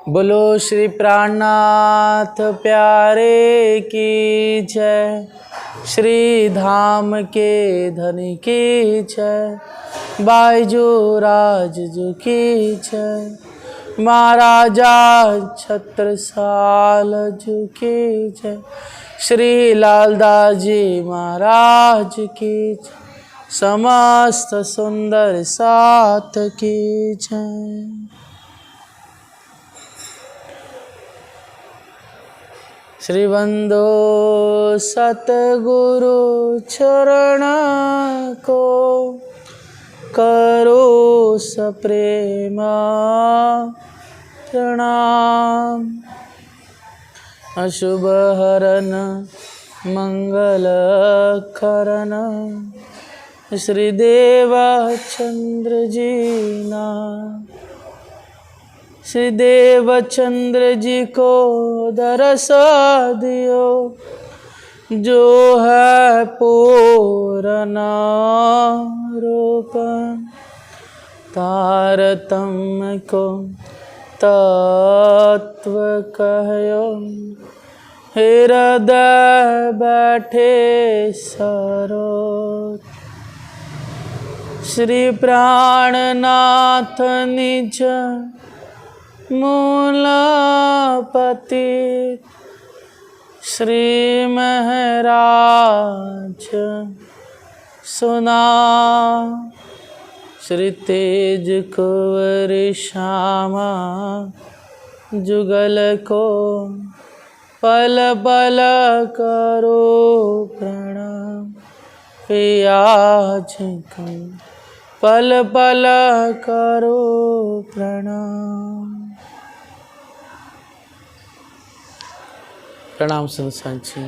बोलो श्री प्राणनाथ प्यारे की जय, श्री धाम के धनी की जय, बाईजू राज जी की जय, महाराजा छत्रसाल जी की जय, श्री लालदास जी महाराज की जय, समस्त सुंदर साथ की जय। श्री बंदो सतगुरु चरण को करो सप्रेमा प्रणाम। अशुभ हरन मंगल करन श्री देवचंद्र जी ना, श्री देवचंद्र जी को दरस दियो, जो है पूर्ण रूप तारतम्य को तत्व कहयो, हृदय बैठे सरोज। श्री प्राणनाथ निज मूलापति, श्री महराज सुना, श्री तेज कुंवर श्यामा जुगल को पल पल करो प्रणाम। पियाज को पल पल करो प्रणाम। प्रणाम संसार जी।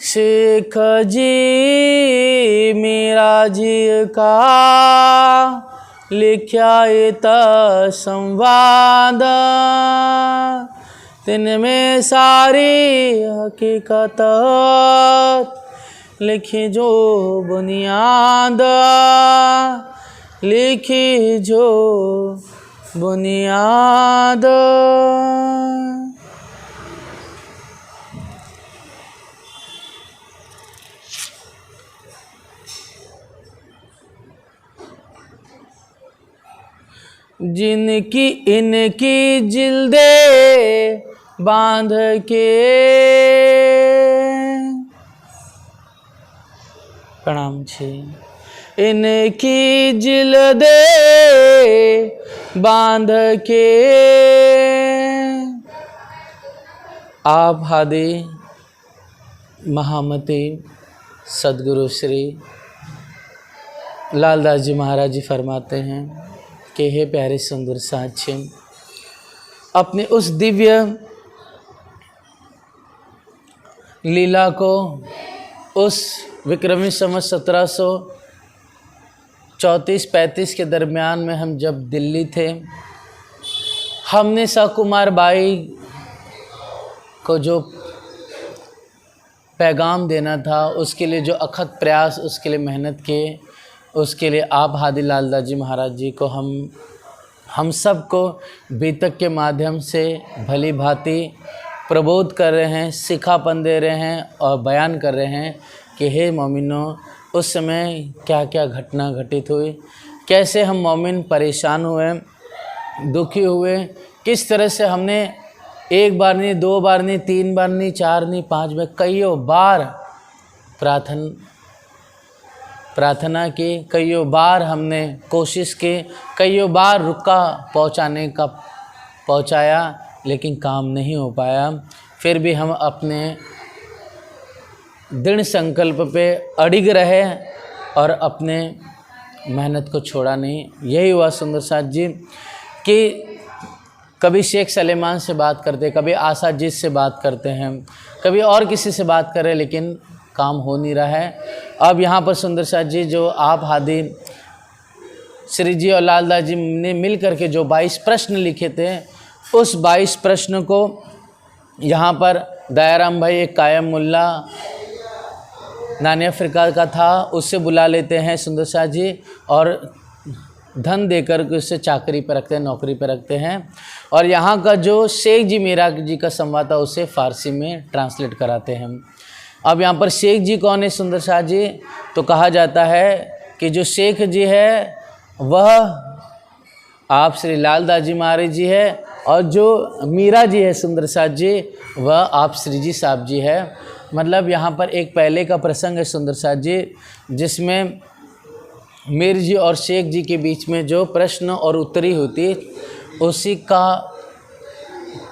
शेख जी मीरा जी का लिखा इत संवाद, तिनमें सारी हकीकत लिखी जो बुनियाद, लिखी जो बुनियाद। जिनकी इनकी जिल्दे बांध के, प्रणाम जी, इनकी जिल्दे बांध के आप हादे महामते सदगुरु श्री लालदास जी महाराज जी फरमाते हैं कि हे प्यारे सुंदर साथी, अपने उस दिव्य लीला को उस विक्रमी संवत 1734-35 के दरमियान में हम जब दिल्ली थे, हमने सकुमार बाई को जो पैगाम देना था, उसके लिए जो अथक प्रयास, उसके लिए मेहनत किए, उसके लिए आप हादी लालदास जी महाराज जी को हम सब को बीतक के माध्यम से भली भांति प्रबोध कर रहे हैं, सिखापन दे रहे हैं और बयान कर रहे हैं कि हे मोमिनो, उस समय क्या क्या घटना घटित हुई, कैसे हम मोमिन परेशान हुए, दुखी हुए, किस तरह से हमने एक बार नहीं, दो बार नहीं, तीन बार नहीं, चार नहीं, पांच बार, कईयों बार प्रार्थना की, कईयों बार हमने कोशिश की, कईयों बार रुका पहुंचाया, लेकिन काम नहीं हो पाया। फिर भी हम अपने दृढ़ संकल्प पे अडिग रहे और अपने मेहनत को छोड़ा नहीं। यही हुआ सुंदर साथ जी कि कभी शेख सलेमान से बात करते, कभी आशा जी से बात करते हैं, कभी और किसी से बात करें, लेकिन काम हो नहीं रहा है। अब यहाँ पर सुंदर साथ जी जो आप हादी श्री जी और लालदास जी ने मिल करके जो 22 प्रश्न लिखे थे, उस 22 प्रश्न को यहाँ पर दयाराम भाई, एक कायम मुल्ला नानी अफ्रीका का था, उससे बुला लेते हैं सुंदर शाह जी, और धन देकर के उससे चाकरी पर रखते हैं, नौकरी पर रखते हैं। और यहाँ का जो शेख जी मीरा जी का संवाद था उसे फ़ारसी में ट्रांसलेट कराते हैं। अब यहाँ पर शेख जी कौन है सुंदर शाह जी? तो कहा जाता है कि जो शेख जी है वह आप श्री लाल दास जी महाराज जी है, और जो मीरा जी है सुंदर शाह जी वह आप श्री जी साहब जी है। मतलब यहाँ पर एक पहले का प्रसंग है सुंदर शाह जी, जिसमें मीर जी और शेख जी के बीच में जो प्रश्न और उत्तरी होती उसी का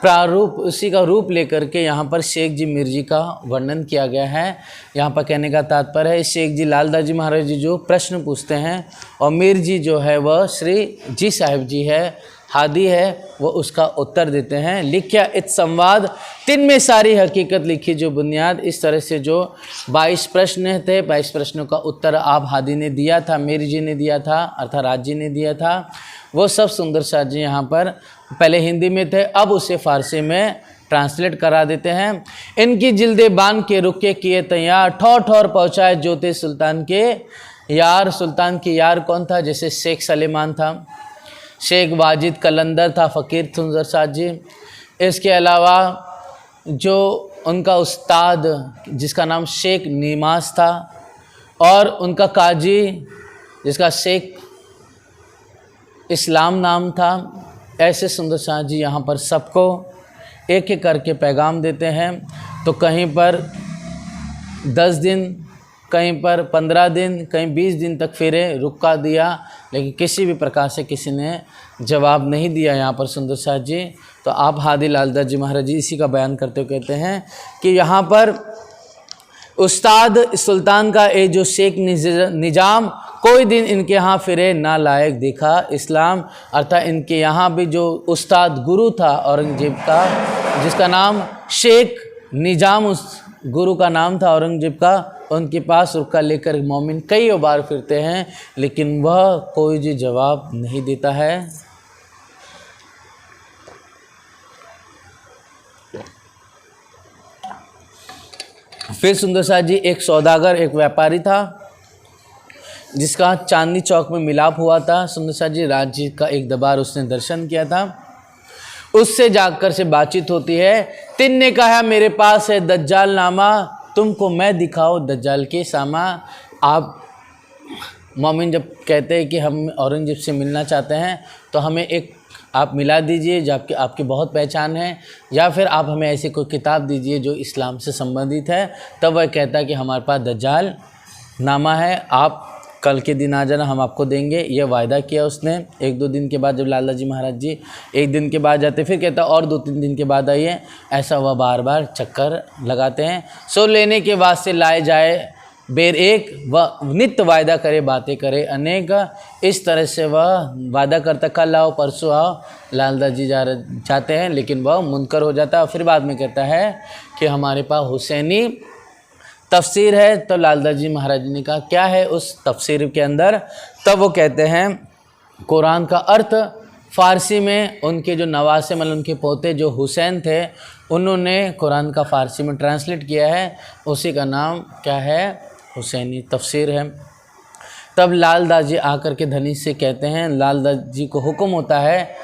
प्रारूप, उसी का रूप लेकर के यहाँ पर शेख जी मीर जी का वर्णन किया गया है। यहाँ पर कहने का तात्पर्य है शेख जी लाल दास जी महाराज जी जो प्रश्न पूछते हैं और मीर जी जो है वह श्री जी साहिब जी है, हादी है, वो उसका उत्तर देते हैं। लिखिया इत संवाद तिन में सारी हकीकत लिखी जो बुनियाद। इस तरह से जो 22 प्रश्न थे, 22 प्रश्नों का उत्तर आप हादी ने दिया था, मीर जी ने दिया था, अर्थात राज जी ने दिया था। वो सब सुंदर शाह जी यहाँ पर पहले हिंदी में थे, अब उसे फ़ारसी में ट्रांसलेट करा देते हैं। इनकी जिल्दे बान के रुके किए तैयार, ठौर ठौर पहुँचाए जोते सुल्तान के यार। सुल्तान के यार कौन था? जैसे शेख सलेमान था, शेख वाजिद कलंदर था, फ़कीर सुंदर शाह जी। इसके अलावा जो उनका उस्ताद जिसका नाम शेख नीमास था, और उनका काजी जिसका शेख इस्लाम नाम था। ऐसे सुंदर शाह जी यहाँ पर सबको एक एक करके पैगाम देते हैं। तो कहीं पर 10 दिन, कहीं पर 15 दिन, कहीं 20 दिन तक फिरे, रुका दिया, लेकिन किसी भी प्रकार से किसी ने जवाब नहीं दिया यहाँ पर सुंदर शाह जी। तो आप हादी लाल दास जी महाराज जी इसी का बयान करते हुए कहते हैं कि यहाँ पर उस्ताद सुल्तान का ये जो शेख निजाम कोई दिन इनके यहाँ फिरे ना लायक दिखा इस्लाम। अर्थात इनके यहाँ भी जो उस्ताद गुरु था औरंगजेब का, जिसका नाम शेख निजाम उस गुरु का नाम था औरंगजेब का, उनके पास रुका लेकर मोमिन कई बार फिरते हैं, लेकिन वह कोई भी जवाब नहीं देता है। फिर सुंदर शाह जी एक सौदागर, एक व्यापारी था जिसका चांदनी चौक में मिलाप हुआ था। सुंदर शाह जी राज्य का एक दरबार उसने दर्शन किया था, उससे जाकर से बातचीत होती है। तिन ने कहा मेरे पास है दज्जाल नामा, तुमको मैं दिखाओ दज्जाल के सामा। आप मोमिन जब कहते हैं कि हम औरंगजेब से मिलना चाहते हैं तो हमें एक आप मिला दीजिए जबकि आपकी बहुत पहचान है, या फिर आप हमें ऐसी कोई किताब दीजिए जो इस्लाम से संबंधित है। तब वह कहता है कि हमारे पास दज्जाल नामा है, आप कल के दिन आ जाना, हम आपको देंगे। यह वायदा किया उसने। 1-2 दिन के बाद जब लाला जी महाराज जी 1 दिन के बाद जाते, फिर कहता और 2-3 दिन के बाद आइए। ऐसा वह बार बार चक्कर लगाते हैं। सो लेने के वास्ते लाए जाए बेर एक, वह नित्य वायदा करे बातें करे अनेक। इस तरह से वह वादा करता कल आओ परसों आओ, लालदास जी जाते हैं, लेकिन वह मुनकर हो जाता है। फिर बाद में कहता है कि हमारे पास हुसैनी तफसीर है। तो लालदास जी महाराज ने कहा क्या है उस तफसीर के अंदर? तब वो कहते हैं कुरान का अर्थ फ़ारसी में उनके जो नवासे मतलब उनके पोते जो हुसैन थे उन्होंने कुरान का फ़ारसी में ट्रांसलेट किया है, उसी का नाम क्या है? हुसैनी तफसीर है। तब लालदास जी आकर के धनी से कहते हैं, लालदास जी को हुक्म होता है,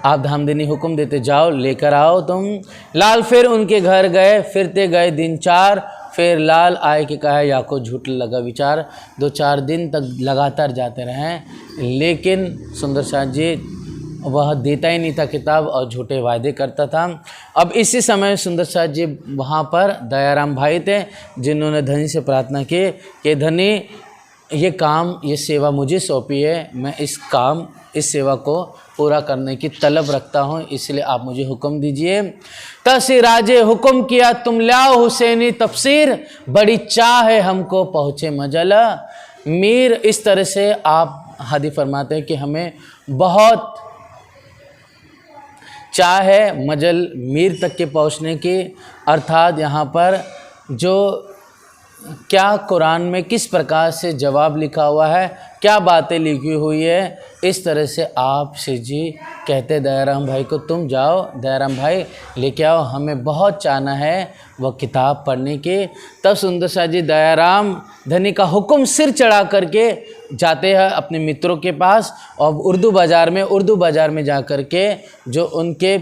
आप धामदनी हुक्म देते जाओ लेकर आओ तुम। लाल फिर उनके घर गए, फिरते गए दिन 4, फिर लाल आए कि कहा या को झूठ लगा विचार। 2-4 दिन तक लगातार जाते रहे, लेकिन सुंदर शाह जी वह देता ही नहीं था किताब और झूठे वायदे करता था। अब इसी समय सुंदर शाह जी वहाँ पर दयाराम भाई थे, जिन्होंने धनी से प्रार्थना की कि धनी ये काम, ये सेवा मुझे सौंपी है, मैं इस सेवा को पूरा करने की तलब रखता हूँ, इसलिए आप मुझे हुक्म दीजिए। तसी राजे हुक्म किया तुम लाओ हुसैनी तफसीर, बड़ी चाह है हमको पहुँचे मजल। मीर इस तरह से आप हादी फरमाते हैं कि हमें बहुत चाह है मजल मीर तक के पहुँचने की। अर्थात यहाँ पर जो क्या कुरान में किस प्रकार से जवाब लिखा हुआ है, क्या बातें लिखी हुई है। इस तरह से आप श्री जी कहते दयाराम भाई को, तुम जाओ दयाराम भाई लेके आओ, हमें बहुत चाहना है वह किताब पढ़ने की। तब सुंदर शाह जी दयाराम धनी का हुक्म सिर चढ़ा करके जाते हैं अपने मित्रों के पास, और उर्दू बाज़ार में जा कर के जो उनके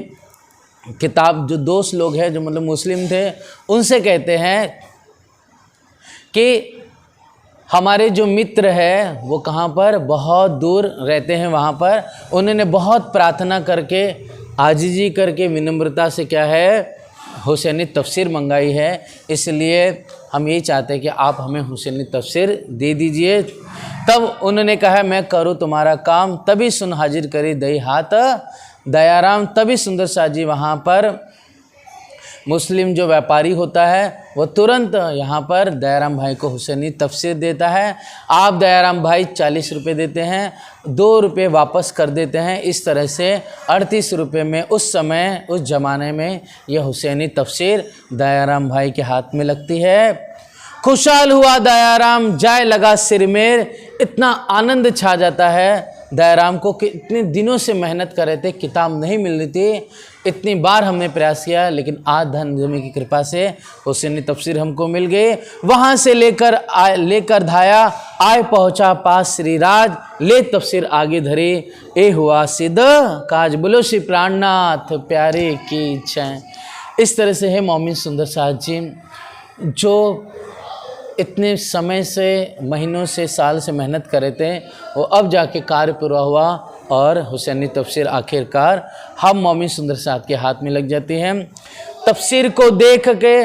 किताब जो दोस्त लोग हैं जो मतलब मुस्लिम थे, उनसे कहते हैं कि हमारे जो मित्र है वो कहाँ पर, बहुत दूर रहते हैं, वहाँ पर उन्होंने बहुत प्रार्थना करके आजिजी करके विनम्रता से क्या है हुसैनी तफसीर मंगाई है, इसलिए हम यही चाहते हैं कि आप हमें हुसैनी तफसीर दे दीजिए। तब उन्होंने कहा मैं करूँ तुम्हारा काम, तभी सुन हाजिर करी दई हाथ दयाराम। तभी सुंदर शाह जी वहाँ पर मुस्लिम जो व्यापारी होता है वो तुरंत यहाँ पर दयाराम भाई को हुसैनी तफसीर देता है। आप दयाराम भाई 40 रुपये देते हैं, 2 रुपये वापस कर देते हैं। इस तरह से 38 रुपये में उस समय उस ज़माने में यह हुसैनी तफसीर दयाराम भाई के हाथ में लगती है। खुशहाल हुआ दयाराम जाए लगा सिर में, इतना आनंद छा जाता है दयाराम को कि इतने दिनों से मेहनत कर रहे थे, किताब नहीं मिल रही थी, इतनी बार हमने प्रयास किया, लेकिन आज धन जमी की कृपा से हुसैनी तफसीर हमको मिल गई। वहाँ से लेकर धाया आए पहुँचा पास श्री राज, ले तफसीर आगे धरी ए हुआ सिद्ध काज, बोलो श्री प्राणनाथ प्यारे की इच्छा। इस तरह से है मोमिन सुंदर शाह जी जो इतने समय से महीनों से साल से मेहनत कर रहे थे, वो अब जाके कार्य पूरा हुआ और हुसैनी तफसीर आखिरकार हम मोमिन सुंदर शाह के हाथ में लग जाती हैं। तफसीर को देख के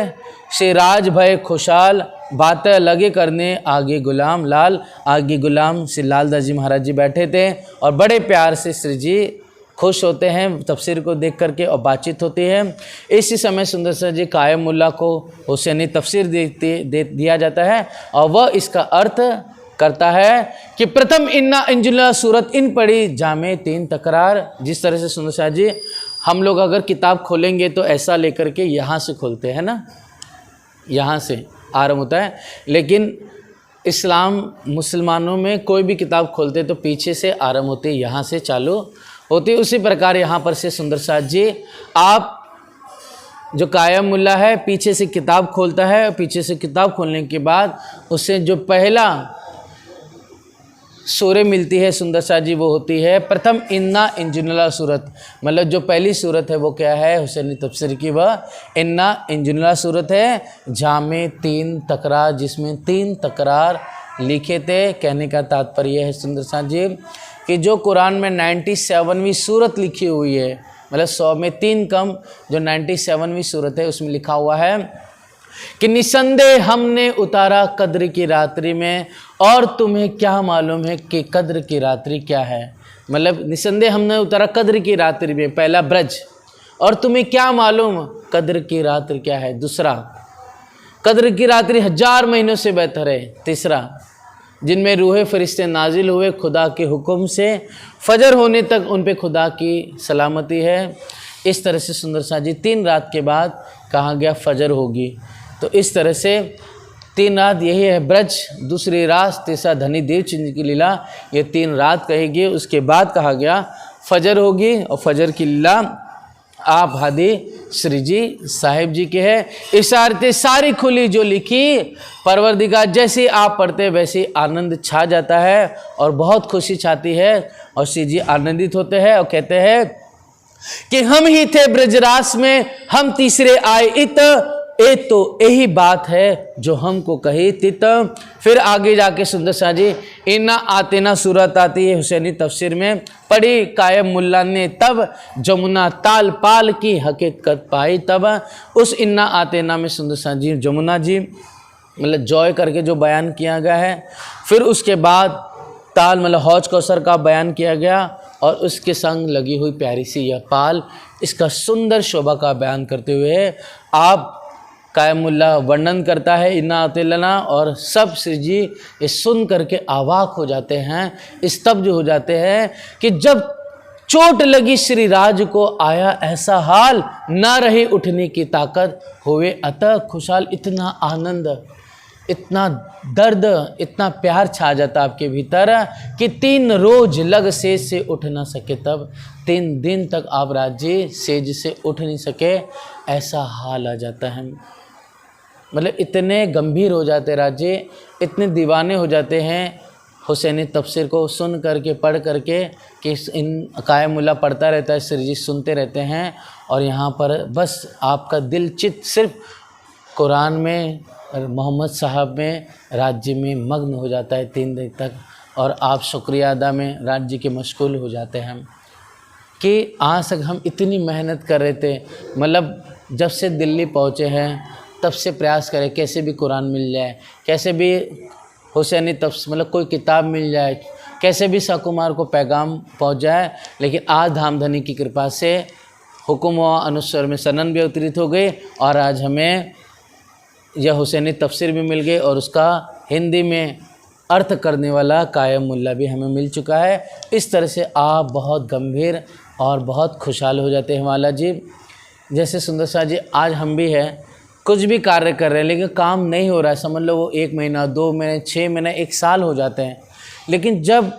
श्री राज भय खुशहाल, बातें लगे करने आगे गुलाम लाल। आगे गुलाम श्री लालदास जी महाराज जी बैठे थे और बड़े प्यार से श्री जी खुश होते हैं तफसीर को देख करके और बातचीत होती है। इसी समय सुंदर शाह जी कायम मुल्ला को हुसैनी तफसीर दिया जाता है और वह इसका अर्थ करता है कि प्रथम इन्ना इंजुला सूरत इन पढ़ी जामे 3 तकरार। जिस तरह से सुंदर शाह जी हम लोग अगर किताब खोलेंगे तो ऐसा लेकर के यहाँ से खोलते हैं ना, यहाँ से आरंभ होता है, लेकिन इस्लाम मुसलमानों में कोई भी किताब खोलते तो पीछे से आरंभ होती, यहाँ से चालू होती। उसी प्रकार यहाँ पर से सुंदर शाह जी आप जो कायम मुल्ला है पीछे से किताब खोलता है, पीछे से किताब खोलने के बाद उससे जो पहला सूरत मिलती है सुंदर शाह जी वो होती है प्रथम इन्ना इंजुनला सूरत। मतलब जो पहली सूरत है वो क्या है हुसैनी तफसीर की, वह इन्ना इंजुनला सूरत है जामे 3 तकरार, जिसमें 3 तकरार लिखे थे। कहने का तात्पर्य है सुंदर शाह जी कि जो कुरान में 97वीं सूरत लिखी हुई है, मतलब 100 में 3 कम जो 97वीं सूरत है उसमें लिखा हुआ है कि निसंदेह हमने उतारा कद्र की रात्रि में, और तुम्हें क्या मालूम है कि कद्र की रात्रि क्या है। मतलब निसंदेह हमने उतारा कद्र की रात्रि में, पहला ब्रज, और तुम्हें क्या मालूम कद्र की रात्रि क्या है, दूसरा कद्र की रात्रि 1000 महीनों से बेहतर है, तीसरा जिनमें रूहे फरिश्ते नाजिल हुए खुदा के हुक्म से, फजर होने तक उन पे खुदा की सलामती है। इस तरह से सुंदर शाह जी 3 रात के बाद कहा गया फजर होगी, तो इस तरह से 3 रात यही है ब्रज, दूसरी रात, तीसरा धनी देवचंद की लीला, ये 3 रात कहेगी। उसके बाद कहा गया फजर होगी, और फजर की लीला आप हादी श्री जी साहिब जी के है। इशारतें सारी खुली जो लिखी परवरदिगार, जैसे आप पढ़ते वैसे आनंद छा जाता है और बहुत खुशी छाती है, और श्री जी आनंदित होते हैं और कहते हैं कि हम ही थे ब्रजरास में, हम तीसरे आए इत, ए तो यही बात है जो हमको कही तित। फिर आगे जाके सुंदर शाह जी इन्ना आतेना सूरत आती है हुसैनी तफसीर में, पढ़ी कायम मुल्ला ने तब जमुना ताल पाल की हकीकत पाई तब। उस इन्ना आतेना में सुंदर शाह जी जमुना जी मतलब जॉय करके जो बयान किया गया है, फिर उसके बाद ताल मतलब हौज कौसर का बयान किया गया, और उसके संग लगी हुई प्यारी सी यह पाल, इसका सुंदर शोभा का बयान करते हुए आप कायमुल्ला वर्णन करता है इन्ना अतिलना, और सब श्री जी ये सुन करके अवाक हो जाते हैं, स्तब्ध हो जाते हैं कि जब चोट लगी श्री राज को आया ऐसा हाल, ना रही उठने की ताकत, हुए अतः खुशहाल। इतना आनंद इतना दर्द, इतना प्यार छा जाता आपके भीतर कि 3 रोज लग सेज से उठ ना सके, तब 3 दिन तक आप राज्य सेज से उठ नहीं सके, ऐसा हाल आ जाता है। मतलब इतने गंभीर हो जाते राज्य, इतने दीवाने हो जाते हैं हुसैनी तफसीर को सुन करके, पढ़ करके, कि इन कायम मुल्ला पढ़ता रहता है, सिर जी सुनते रहते हैं, और यहाँ पर बस आपका दिल चित सिर्फ कुरान में और मोहम्मद साहब में, राज्य में मग्न हो जाता है 3 दिन तक, और आप शुक्रिया अदा में राज्य के मशगूल हो जाते हैं कि आज तक हम इतनी मेहनत कर रहे थे। मतलब जब से दिल्ली पहुँचे हैं तब से प्रयास करें कैसे भी कुरान मिल जाए, कैसे भी हुसैनी तफ्सीर मतलब कोई किताब मिल जाए, कैसे भी शाहकुमार को पैगाम पहुंच जाए, लेकिन आज धामधनी की कृपा से हुक्म व अनुस्वर में सनन भी अवतरित हो गई, और आज हमें यह हुसैनी तफसीर भी मिल गई, और उसका हिंदी में अर्थ करने वाला कायम मुल्ला भी हमें मिल चुका है। इस तरह से आप बहुत गंभीर और बहुत खुशहाल हो जाते हैं वाला जी। जैसे सुंदर शाह जी, आज हम भी हैं, कुछ भी कार्य कर रहे हैं, लेकिन काम नहीं हो रहा है, समझ लो वो 1 महीना, 2 महीने, 6 महीने, 1 साल हो जाते हैं, लेकिन जब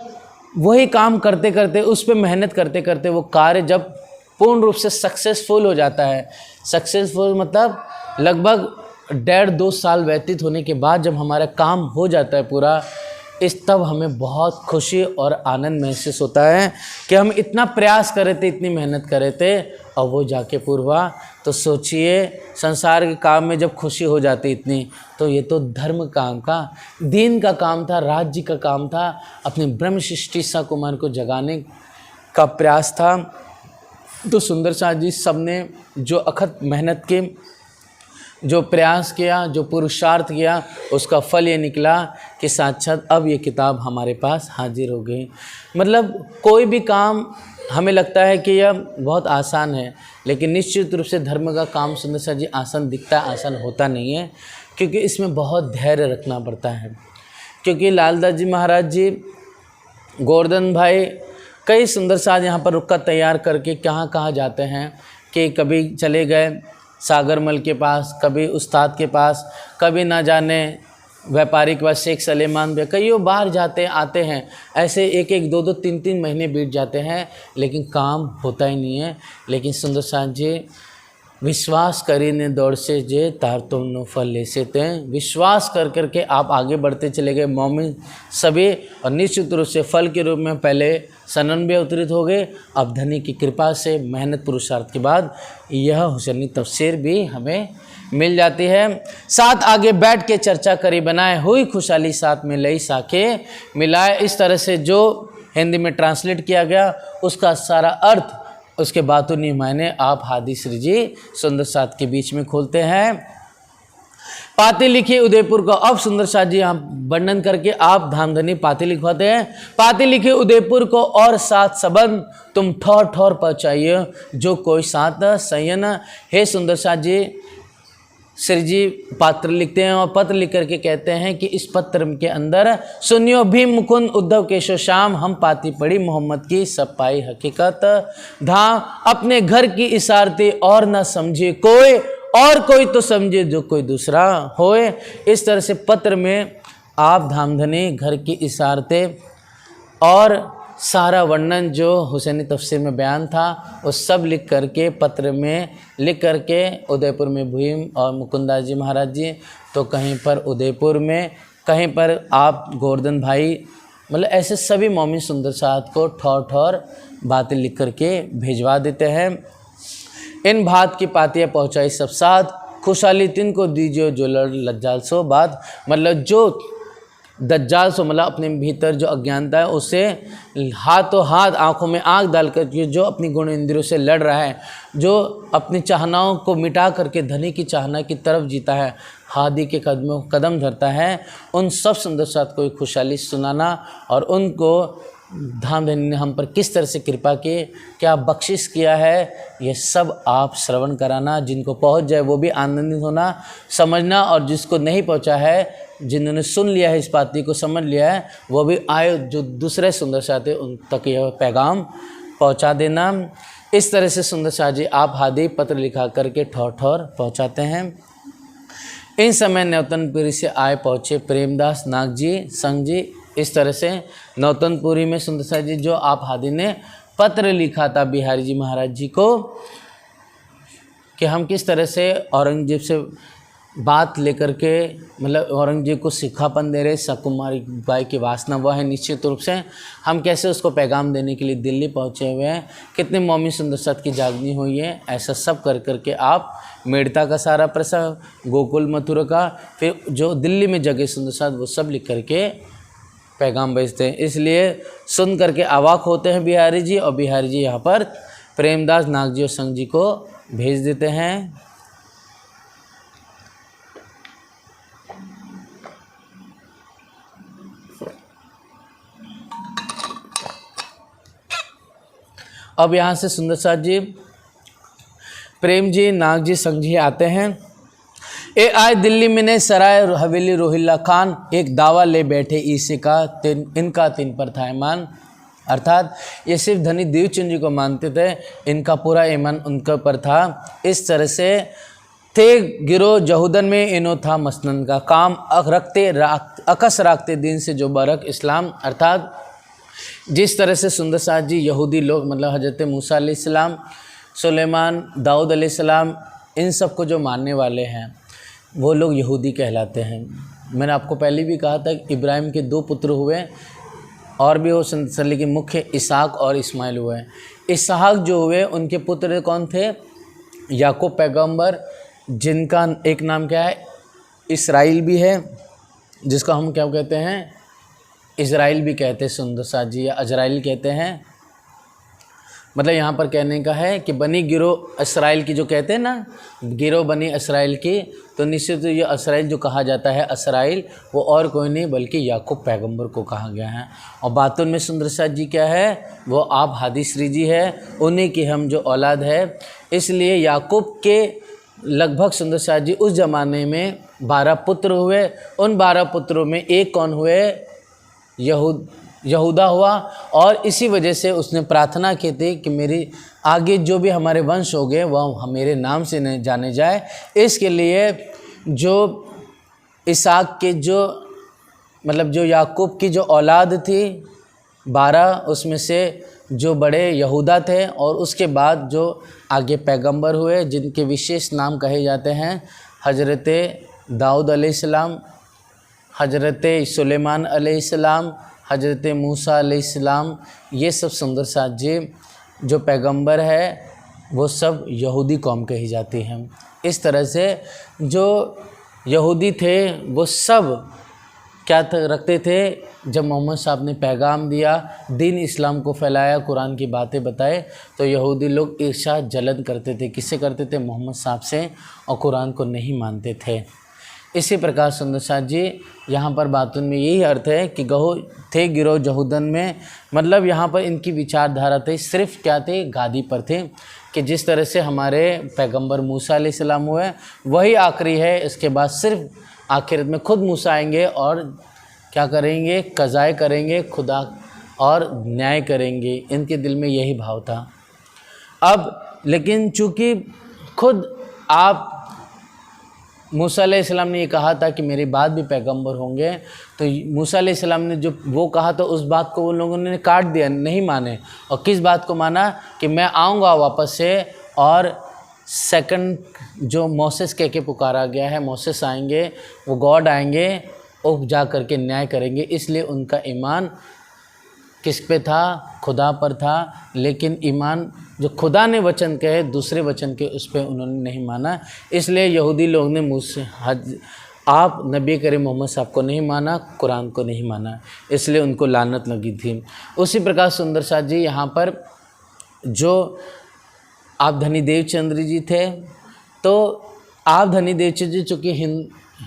वही काम करते करते, उस पर मेहनत करते करते वो कार्य जब पूर्ण रूप से सक्सेसफुल हो जाता है, सक्सेसफुल मतलब लगभग 1.5-2 साल व्यतीत होने के बाद जब हमारा काम हो जाता है पूरा, तब हमें बहुत खुशी और आनंद महसूस होता है कि हम इतना प्रयास कर रहे थे, इतनी मेहनत कर रहे थे, और वो जाके पूरा हुआ। तो सोचिए, संसार के काम में जब खुशी हो जाती इतनी, तो ये तो धर्म काम का, दीन का काम था, राज्य का काम था, अपने ब्रह्म सृष्टि शाहकुमार को जगाने का प्रयास था। तो सुंदर शाह जी सब ने जो अथक मेहनत के, जो प्रयास किया, जो पुरुषार्थ किया, उसका फल ये निकला कि साक्षात अब ये किताब हमारे पास हाजिर हो गई। मतलब कोई भी काम हमें लगता है कि यह बहुत आसान है, लेकिन निश्चित रूप से धर्म का काम सुंदर शाह जी आसान दिखता है, आसान होता नहीं है, क्योंकि इसमें बहुत धैर्य रखना पड़ता है। क्योंकि लालदास जी महाराज जी, गोवर्धन भाई, कई सुंदर शाह यहाँ पर रुका तैयार करके कहाँ कहाँ जाते हैं, कि कभी चले गए सागरमल के पास, कभी उस्ताद के पास, कभी ना जाने व्यापारी के पास, शेख सलेमान पे, कईयों बार जाते आते हैं, ऐसे 1-1, 2-2, 3-3 महीने बीत जाते हैं, लेकिन काम होता ही नहीं है। लेकिन सुंदर शाह जी, विश्वास करीने दौड़ से जे तार तुम नो फल ले से ते, विश्वास कर करके आप आगे बढ़ते चले गए मोमिन सभी, और निश्चित रूप से फल के रूप में पहले सनन भी अवतरित हो गए। अब धनी की कृपा से मेहनत पुरुषार्थ के बाद यह हुसैनी तफसीर भी हमें मिल जाती है। साथ आगे बैठ के चर्चा करी बनाए, हुई खुशहाली साथ में लई साखे मिलाए। इस तरह से जो हिंदी में ट्रांसलेट किया गया उसका सारा अर्थ, उसके बातूनी मायने आप हादी श्री जी सुंदर शाह के बीच में खोलते हैं। पाती लिखी उदयपुर को, अब सुंदर शाह जी यहाँ वर्णन करके आप धामधनी पाती लिखवाते हैं। पाती लिखी उदयपुर को और साथ सबन तुम ठौर ठौर पहुँचाइए, जो कोई साथ सयन। हे सुंदर शाह जी, श्री जी पत्र लिखते हैं, और पत्र लिख करके कहते हैं कि इस पत्र के अंदर सुनियो भीम मुकुंद उद्धव केशव श्याम, हम पाती पड़ी मोहम्मद की सब पाई हकीकत। धाम अपने घर की इशारती और न समझे कोई, और कोई तो समझे जो कोई दूसरा होए। इस तरह से पत्र में आप धामधनी घर की इशारतें और सारा वर्णन जो हुसैनी तफसीर में बयान था वो सब लिख करके पत्र में लिख करके उदयपुर में भीम और मुकुंदास जी महाराज जी, तो कहीं पर उदयपुर में, कहीं पर आप गोवर्धन भाई, मतलब ऐसे सभी मोमिन सुंदर शाह को ठौर ठौर बातें लिख करके भिजवा देते हैं। इन बात की पातियाँ पहुँचाई सब साथ, खुशहाली तिन को दीजिए जो लड़ लज्जाल सो बात। मतलब जो दज्जाल सो, मतलब अपने भीतर जो अज्ञानता है उसे हाथों हाथ, आँखों में आँख डाल कर जो अपनी गुण इंद्रियों से लड़ रहा है, जो अपनी चाहनाओं को मिटा करके धनी की चाहना की तरफ जीता है, हादी के कदमों कदम धरता है, उन सब सुंदर साथ को खुशहाली सुनाना, और उनको धामधनी ने हम पर किस तरह से कृपा की, क्या बख्शिश किया है, ये सब आप श्रवण कराना। जिनको पहुंच जाए वो भी आनंदित होना, समझना, और जिसको नहीं पहुंचा है, जिन्होंने सुन लिया है, इस पाती को समझ लिया है, वो भी आए, जो दूसरे सुंदर शाह थे उन तक यह पैगाम पहुंचा देना। इस तरह से सुंदर शाह जी आप हादी पत्र लिखा करके ठौर ठौर पहुँचाते हैं। इन समय नौतनपुरी से आए पहुँचे प्रेमदास नाग जी संग जी। इस तरह से नौतनपुरी में सुंदरसा जी जो आप हादी ने पत्र लिखा था बिहारी जी महाराज जी को कि हम किस तरह से औरंगजेब से बात लेकर के मतलब औरंगजेब को सिखापन दे रहे, सकुमारी बाई की वासना वह है, निश्चित रूप से हम कैसे उसको पैगाम देने के लिए दिल्ली पहुंचे हुए हैं, कितने मौमी सुंदरसाद की जागनी हुई है, ऐसा सब कर करके आप मेड़ता का सारा प्रसंग, गोकुल मथुरा का, फिर जो दिल्ली में जगह सुंदरसाद वो सब लिख करके पैगाम भेजते हैं। इसलिए सुन करके अवाक होते हैं बिहारी जी, और बिहारी जी यहाँ पर प्रेमदास नाग जी और संग जी को भेज देते हैं। अब यहाँ से सुंदरसाद जी, प्रेम जी, नाग जी, संग जी आते हैं। ए आए दिल्ली में ने सराय हवेली रोहिल्ला खान, एक दावा ले बैठे ईसे का इनका तीन पर था ईमान। अर्थात ये सिर्फ धनी देवचंद जी को मानते थे, इनका पूरा ईमान उनके पर था। इस तरह से थे गिरो जहूदन में इनो था मसनन का काम, अकस राखते दिन से जो बरक इस्लाम। अर्थात जिस तरह से सुंदरसाद जी यहूदी लोग मतलब हज़रत मूसा अलैहिस्सलाम, सुलेमान, दाऊद अलैहिस्सलाम, इन सब को जो मानने वाले हैं वो लोग यहूदी कहलाते हैं। मैंने आपको पहले भी कहा था कि इब्राहिम के 2 पुत्र हुए और भी हो सुंदरसाद, लेकिन मुख्य इसहाक और इस्माइल हुए। इसहाक जो हुए उनके पुत्र कौन थे? याकूब पैगंबर, जिनका एक नाम क्या है? इसराइल भी है, जिसका हम क्या कहते हैं? इज़राइल भी कहते हैं सुंदरसाद जी, या अजराइल कहते हैं। मतलब यहाँ पर कहने का है कि बनी गिरो इसराइल की, जो कहते हैं ना गिरो बनी इसराइल की, तो निश्चित ये इसराइल जो कहा जाता है इसराइल, वो और कोई नहीं बल्कि याकूब पैगंबर को कहा गया है। और बातों में सुंदरसाद जी क्या है? वो आप हादी श्री जी है, उन्हीं की हम जो औलाद है। इसलिए याकूब के लगभग सुंदरसाद जी उस ज़माने में 12 पुत्र हुए। उन 12 पुत्रों में एक कौन हुए? यहूदा हुआ। और इसी वजह से उसने प्रार्थना की थी कि मेरी आगे जो भी हमारे वंश हो गए वह मेरे नाम से न जाने जाए। इसके लिए जो इसहाक के जो मतलब जो याकूब की जो औलाद थी 12, उसमें से जो बड़े यहूदा थे, और उसके बाद जो आगे पैगंबर हुए जिनके विशेष नाम कहे जाते हैं हज़रत दाऊद अलैहिस्सलाम, हज़रत सुलेमान अलैहिस्सलाम, हज़रत मूसा अलैहिस्सलाम, ये सब सुंदरसाद जी जो पैगंबर है वो सब यहूदी कौम कही जाती हैं। इस तरह से जो यहूदी थे वो सब क्या रखते थे? जब मोहम्मद साहब ने पैगाम दिया, दीन इस्लाम को फैलाया, कुरान की बातें बताए, तो यहूदी लोग ईर्ष्या जलन करते थे। किससे करते थे? मोहम्मद साहब से, और कुरान को नहीं मानते थे। इसी प्रकार सुंदरसाद जी यहाँ पर बातों में यही अर्थ है कि गहो थे गिरो जहूदन में, मतलब यहाँ पर इनकी विचारधारा थे सिर्फ क्या थे? गादी पर थे, कि जिस तरह से हमारे पैगंबर मूसा अलैहिस्सलाम हुए वही आखिरी है। इसके बाद सिर्फ आखिरत में खुद मूसा आएंगे और क्या करेंगे? कज़ाए करेंगे खुदा और न्याय करेंगे। इनके दिल में यही भाव था। अब लेकिन चूँकि खुद आप मूसा अलैहिस्सलाम ने ये कहा था कि मेरे बाद भी पैगंबर होंगे, तो मूसा अलैहिस्सलाम ने जो वो कहा तो उस बात को उन लोगों ने काट दिया, नहीं माने। और किस बात को माना? कि मैं आऊँगा वापस से, और सेकंड जो मोसेस कह के पुकारा गया है, मोसेस आएंगे, वो गॉड आएंगे और जा कर के न्याय करेंगे। इसलिए उनका ईमान किस पे था? खुदा पर था। लेकिन ईमान जो खुदा ने वचन कहे दूसरे वचन के, उस पर उन्होंने नहीं माना। इसलिए यहूदी लोग ने मुझसे आप नबी करीम मोहम्मद साहब को नहीं माना, कुरान को नहीं माना, इसलिए उनको लानत लगी थी। उसी प्रकार सुंदरसाद जी यहाँ पर जो आप धनी देवचंद्र जी थे, तो आप धनी देवचंद्र जी चूँकि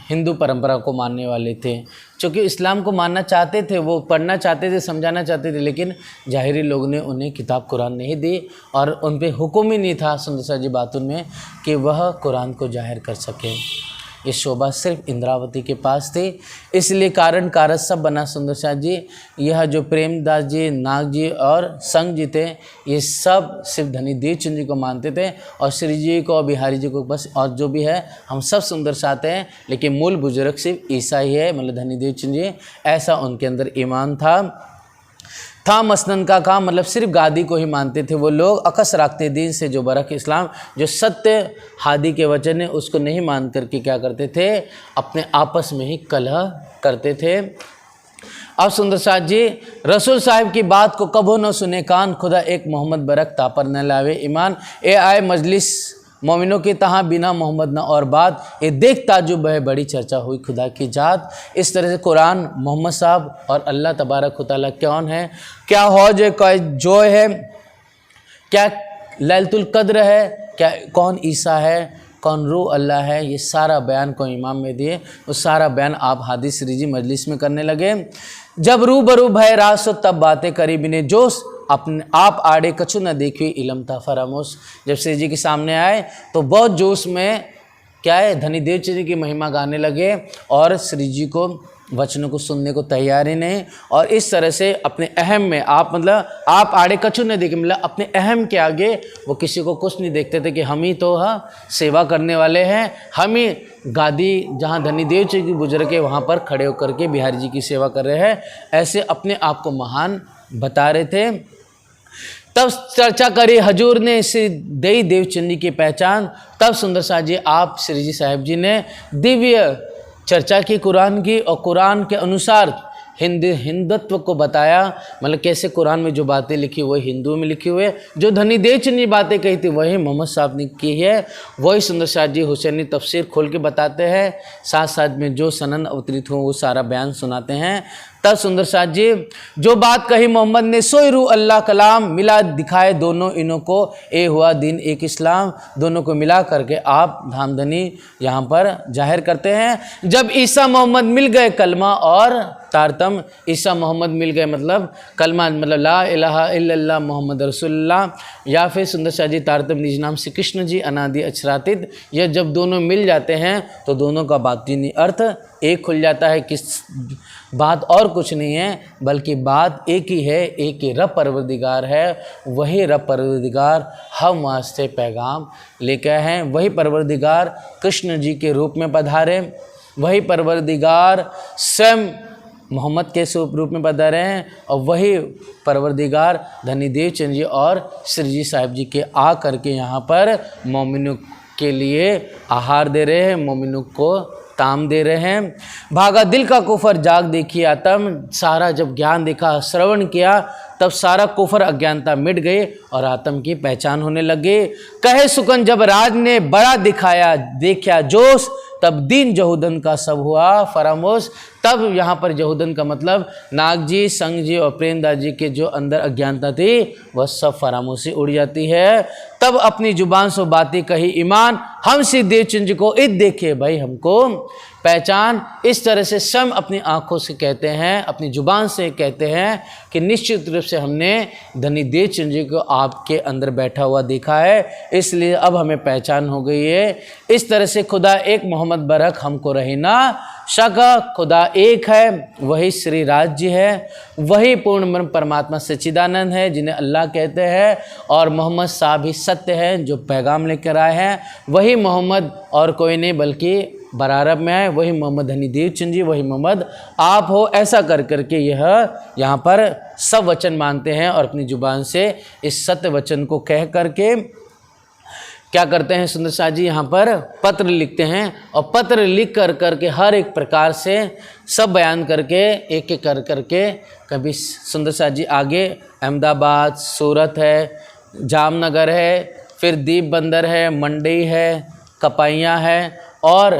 हिंदू परंपरा को मानने वाले थे, चूँकि इस्लाम को मानना चाहते थे, वो पढ़ना चाहते थे, समझाना चाहते थे, लेकिन जाहिरी लोग ने उन्हें किताब कुरान नहीं दी, और उन पे हुक्म ही नहीं था सुंदरसाद जी बातों में कि वह कुरान को जाहिर कर सके। ये शोभा सिर्फ इंद्रावती के पास थी। इसलिए कारण कारज सब बना सुंदर साथ जी। यह जो प्रेमदास जी, नाग जी और संग जी थे, ये सब सिर्फ धनी देवचंद जी को मानते थे और श्री जी को और बिहारी जी को बस, और जो भी है हम सब सुंदर साथ हैं, लेकिन मूल बुजुर्ग सिर्फ ईसा ही है, मतलब धनी देवचंद जी। ऐसा उनके अंदर ईमान था मसनन का काम, मतलब सिर्फ गादी को ही मानते थे वो लोग। अकस रखते दीन से जो बरक इस्लाम, जो सत्य हादी के वचन है उसको नहीं मान करके क्या करते थे, अपने आपस में ही कलह करते थे। अब सुंदर साथ जी, रसूल साहिब की बात को कभो न सुने कान, खुदा एक मोहम्मद बरक तापर न लावे ईमान। ए आए मजलिस मोमिनों के तहाँ बिना मोहम्मद न और बात, ये देख ताजुब है बड़ी चर्चा हुई खुदा की जात। इस तरह से कुरान, मोहम्मद साहब और अल्लाह तबारक व तआला कौन है, क्या हौज है, जो है, क्या लैलतुल कद्र है, क्या कौन ईसा है, कौन रूह अल्लाह है, ये सारा बयान को इमाम में दिए। वो सारा बयान आप हादिस रिजी मजलिस में करने लगे। जब रूबरू भय रासो तब बातें करी बिने जोश, अपने आप आड़े कछु न देखी इलम था फरामोश। जब श्री जी के सामने आए तो बहुत जोश में क्या है, धनी देवचंद जी की महिमा गाने लगे और श्री जी को वचनों को सुनने को तैयार ही नहीं। और इस तरह से अपने अहम में आप, मतलब आप आड़े कछु न देखे, मतलब अपने अहम के आगे वो किसी को कुछ नहीं देखते थे कि हम ही तो सेवा करने वाले हैं, हम ही गादी जहाँ धनी देवचंद जी बुजुर्ग है वहाँ पर खड़े होकर के बिहारी जी की सेवा कर रहे हैं, ऐसे अपने आप को महान बता रहे थे। तब चर्चा करी हजूर ने श्री दई देवचंद जी की पहचान। तब सुंदर साथ जी आप श्री जी साहिब जी ने दिव्य चर्चा की कुरान की, और कुरान के अनुसार हिंदुत्व को बताया, मतलब कैसे कुरान में जो बातें लिखी वही हिंदू में लिखी हुई है, जो धनी देवचंद जी बातें कही थी वही मोहम्मद साहब ने की है, वही सुंदर साथ जी हुसैनी तफसीर खोल के बताते हैं, साथ साथ में जो सनन अवतरित हो वो सारा बयान सुनाते हैं। तब सुंदर साथ जी जो बात कही मोहम्मद ने सोई रूह अल्लाह कलाम, मिला दिखाए दोनों इनों को, ए हुआ दिन एक इस्लाम, दोनों को मिला करके आप धामधनी यहाँ पर जाहिर करते हैं। जब ईसा मोहम्मद मिल गए कलमा और तारतम, ईसा मोहम्मद मिल गए मतलब कलमा, मतलब ला इलाहा इल्लल्लाह मोहम्मद रसूलुल्लाह, या फिर सुंदर शाह जी तारतम निज नाम श्री कृष्ण जी अनादि अक्षरातीत, यह जब दोनों मिल जाते हैं तो दोनों का बातिनी अर्थ एक खुल जाता है। किस बात और कुछ नहीं है बल्कि बात एक ही है, एक ही रब परवरदिगार है, वही रब परवरदिगार हम वास्ते पैगाम लेकर हैं, वही परवरदिगार कृष्ण जी के रूप में पधारे, वही परवरदिगार स्वयं मोहम्मद के रूप में पधारे हैं, और वही परवरदिगार धनी देवचंद जी और श्री जी साहिब जी के आ करके यहाँ पर मोमिनों के लिए आहार दे रहे हैं, मोमिनों को ताम दे रहे हैं। भागा दिल का कुफर जाग देखी आतम, सारा जब ज्ञान देखा श्रवण किया तब सारा कुफर अज्ञानता मिट गई और आत्म की पहचान होने लगे। कहे सुकन जब राज ने बड़ा दिखाया देखा जोश, तब दीन जहूदन का सब हुआ फरामोश। तब यहाँ पर जहूदन का मतलब नाग जी, संग जी और प्रेमदास जी के जो अंदर अज्ञानता थी वह सब फरामोशी उड़ जाती है। तब अपनी जुबान से बातें कही ईमान, हम श्री देवचंद जी को इत देखे भाई हमको पहचान। इस तरह से स्वयं अपनी आंखों से कहते हैं, अपनी जुबान से कहते हैं कि निश्चित रूप से हमने धनी देवचंद जी को आपके अंदर बैठा हुआ देखा है, इसलिए अब हमें पहचान हो गई है। इस तरह से खुदा एक मोहम्मद बरक हमको रही ना शक, खुदा एक है, वही श्री राज जी है, वही पूर्ण ब्रह्म परमात्मा सच्चिदानंद है जिन्हें अल्लाह कहते हैं, और मोहम्मद साहब ही सत्य हैं जो पैगाम लेकर आए हैं। वही मोहम्मद और कोई नहीं बल्कि बरारब में आए, वही मोहम्मद धनी देवचंद जी, वही मोहम्मद आप हो। ऐसा कर करके यह यहाँ पर सब वचन मानते हैं और अपनी जुबान से इस सत्य वचन को कह करके क्या करते हैं सुंदर शाह जी यहाँ पर पत्र लिखते हैं, और पत्र लिख कर करके हर एक प्रकार से सब बयान करके एक एक कर करके, कभी सुंदर शाह जी आगे अहमदाबाद, सूरत है, जामनगर है, फिर दीप बंदर है, मंडी है, कपाइयाँ है, और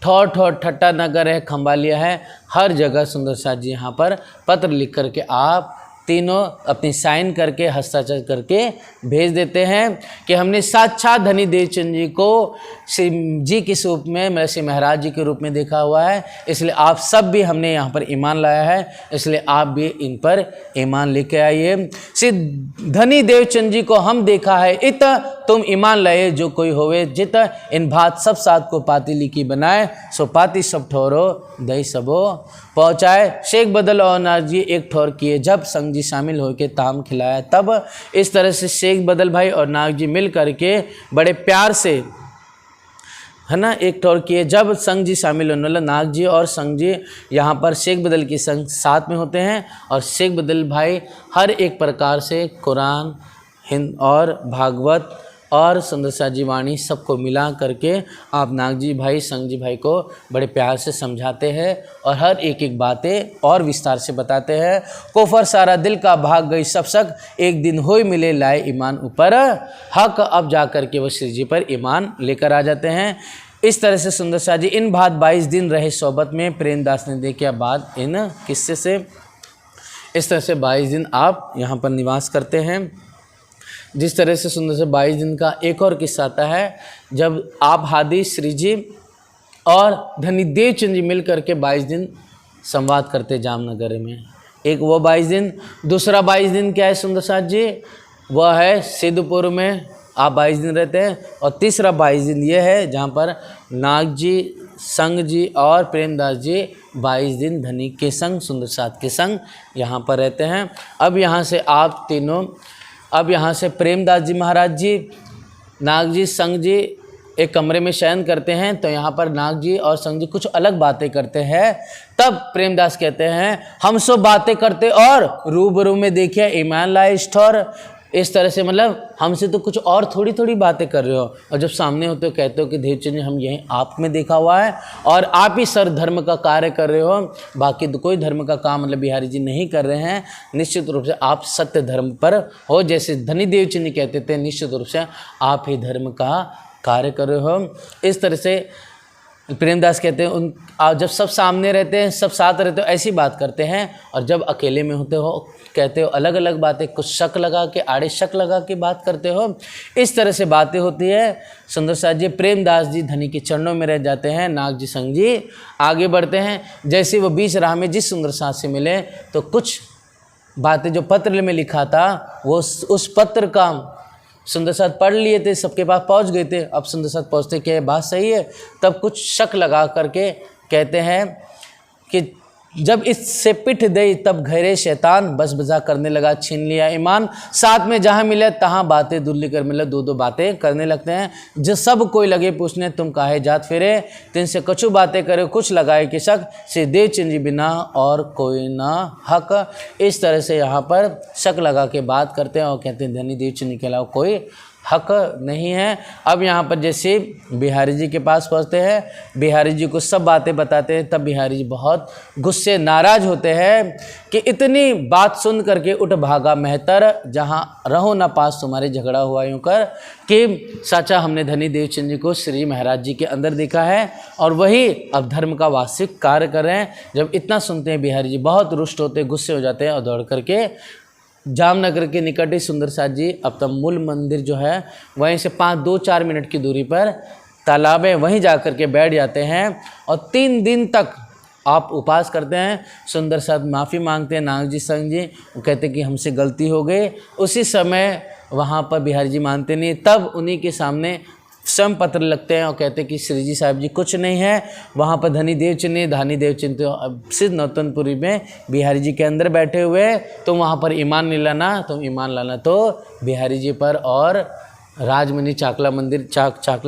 ठौर ठौर ठट्टा नगर है, खम्बालिया है, हर जगह सुंदर शाह जी यहाँ पर पत्र लिख करके आप तीनों अपनी साइन करके हस्ताक्षर करके भेज देते हैं कि हमने साक्षात धनी देवचंद जी को श्री जी के रूप में, श्री महाराज जी के रूप में देखा हुआ है, इसलिए आप सब भी हमने यहाँ पर ईमान लाया है, इसलिए आप भी इन पर ईमान लेके आइए। श्री धनी देवचंद जी को हम देखा है इत तुम ईमान लाए जो कोई होवे जित, इन भात सब साथ को पाती लिखी बनाए, सो पाती सब ठोरो दही सबो पहुँचाए। शेख बदल और नाग जी एक ठोर किए जब, संग जी शामिल होकर ताम खिलाया तब। इस तरह से शेख बदल भाई और नाग जी मिल करके बड़े प्यार से, है ना, एक ठोर किए जब संग जी शामिल होने, मतलब नाग जी और संग जी यहाँ पर शेख बदल की संग साथ में होते हैं, और शेख बदल भाई हर एक प्रकार से कुरान, हिंद और भागवत और सुंदरसा जी वाणी सबको मिला करके आप नाग जी भाई, संग जी भाई को बड़े प्यार से समझाते हैं और हर एक एक बातें और विस्तार से बताते हैं। कोफर सारा दिल का भाग गई सब शक, एक दिन होई मिले लाए ईमान ऊपर हक, अब जा कर के वो श्री जी पर ईमान लेकर आ जाते हैं। इस तरह से सुंदरसा जी इन बात 22 दिन रहे सोबत में, प्रेमदास ने देखा बाद इन किस्से से। इस तरह से 22 दिन आप यहाँ पर निवास करते हैं। जिस तरह से सुंदर से 22 दिन का एक और किस्सा आता है, जब आप हादी श्री जी और धनी देवचंद जी मिल करके 22 दिन संवाद करते जामनगर में। एक वो 22 दिन, दूसरा 22 दिन क्या है सुंदर साथ जी, वह है सिद्धपुर में आप 22 दिन रहते हैं, और तीसरा 22 दिन ये है जहाँ पर नाग जी, संग जी और प्रेमदास जी 22 दिन धनी के संग, सुंदर साथ के संग यहाँ पर रहते हैं। अब यहाँ से आप तीनों, अब यहाँ से प्रेमदास जी महाराज जी, नाग जी, संग जी एक कमरे में शयन करते हैं, तो यहाँ पर नाग जी और संग जी कुछ अलग बातें करते हैं। तब प्रेमदास कहते हैं हम सो बातें करते और रूबरू में देखिए ईमान लाए स्टोर। इस तरह से मतलब हमसे तो कुछ और थोड़ी थोड़ी बातें कर रहे हो, और जब सामने होते हो कहते हो कि देवचंद जी हम यहीं आप में देखा हुआ है और आप ही सर धर्म का कार्य कर रहे हो, बाकी तो कोई धर्म का काम मतलब बिहारी जी नहीं कर रहे हैं। निश्चित रूप से आप सत्य धर्म पर हो, जैसे धनी देवचंद जी कहते थे, निश्चित रूप से आप ही धर्म का कार्य कर रहे हो। इस तरह से प्रेमदास कहते हैं उन जब सब सामने रहते हैं, सब साथ रहते हो, ऐसी बात करते हैं, और जब अकेले में होते हो कहते हो अलग अलग बातें, कुछ शक लगा के, आड़े शक लगा के बात करते हो। इस तरह से बातें होती है। सुंदर साथ जी प्रेमदास जी धनी के चरणों में रह जाते हैं, नाग जी संग जी आगे बढ़ते हैं। जैसे वो बीच राह में जिस सुंदर साथ से मिले, तो कुछ बातें जो पत्र में लिखा था वो उस पत्र का सुंदर साथ पढ़ लिए थे, सबके पास पहुंच गए थे। अब सुंदर साथ पहुँचते क्या बात सही है, तब कुछ शक लगा करके कहते हैं कि जब इससे पिठ दई तब घरे शैतान, बस बजा करने लगा छीन लिया ईमान। साथ में जहाँ मिले तहाँ बातें दुल्ली कर मिले, दो दो बातें करने लगते हैं। जो सब कोई लगे पूछने तुम काहे जात फिरे, तिनसे कछु बातें करे कुछ लगाए कि शक, से देवचंद जी बिना और कोई ना हक। इस तरह से यहाँ पर शक लगा के बात करते हैं और कहते हैं धनी देवचंद जी के अलावा कोई हक नहीं है। अब यहाँ पर जैसे बिहारी जी के पास पहुँचते हैं, बिहारी जी को सब बातें बताते हैं, तब बिहारी जी बहुत गुस्से नाराज होते हैं कि इतनी बात सुन करके उठ भागा मेहतर, जहाँ रहो ना पास तुम्हारे झगड़ा हुआ यूँ कर, कि साचा हमने धनी देवचंद जी को श्री महाराज जी के अंदर देखा है और वही अब धर्म का वास्तविक कार्य कर रहे हैं। जब इतना सुनते हैं बिहारी जी बहुत रुष्ट होते, गुस्से हो जाते हैं और दौड़ करके जामनगर के निकट ही सुंदर साथ जी अपना मूल मंदिर जो है वहीं से 2-4 मिनट की दूरी पर तालाब है, वहीं जा कर के बैठ जाते हैं और 3 दिन तक आप उपवास करते हैं। सुंदर साथ माफ़ी मांगते हैं नाग जी संग जी, वो कहते कि हमसे गलती हो गई। उसी समय वहाँ पर बिहारी जी मानते नहीं, तब उन्हीं के सामने स्वयं पत्र लगते हैं और कहते हैं कि श्री जी साहब जी कुछ नहीं है। वहाँ पर धनी देवचंद, धानी देवचंद तो सिद्ध नौतनपुरी में बिहारी जी के अंदर बैठे हुए, तो वहाँ पर ईमान नहीं लाना, तुम ईमान लाना तो बिहारी जी पर और राजमणि चाकला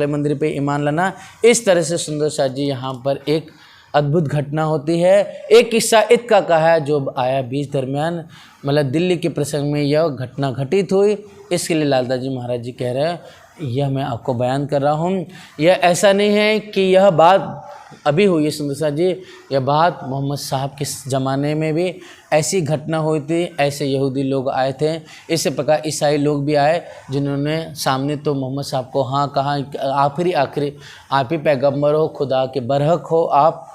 मंदिर पे ईमान लाना। इस तरह से सुंदर साथ जी यहाँ पर एक अद्भुत घटना होती है। एक किस्सा इत का कहा है जो आया बीच दरमियान, मतलब दिल्ली के प्रसंग में यह घटना घटित हुई, इसके लिए लालदास जी महाराज जी कह रहे हैं यह मैं आपको बयान कर रहा हूँ। यह ऐसा नहीं है कि यह बात अभी हुई है सुंदर साथ जी, यह बात मोहम्मद साहब के ज़माने में भी ऐसी घटना हुई थी। ऐसे यहूदी लोग आए थे, इसी प्रकार ईसाई लोग भी आए जिन्होंने सामने तो मोहम्मद साहब को हाँ कहा आखिरी आप ही पैगम्बर हो, खुदा के बरहक हो, आप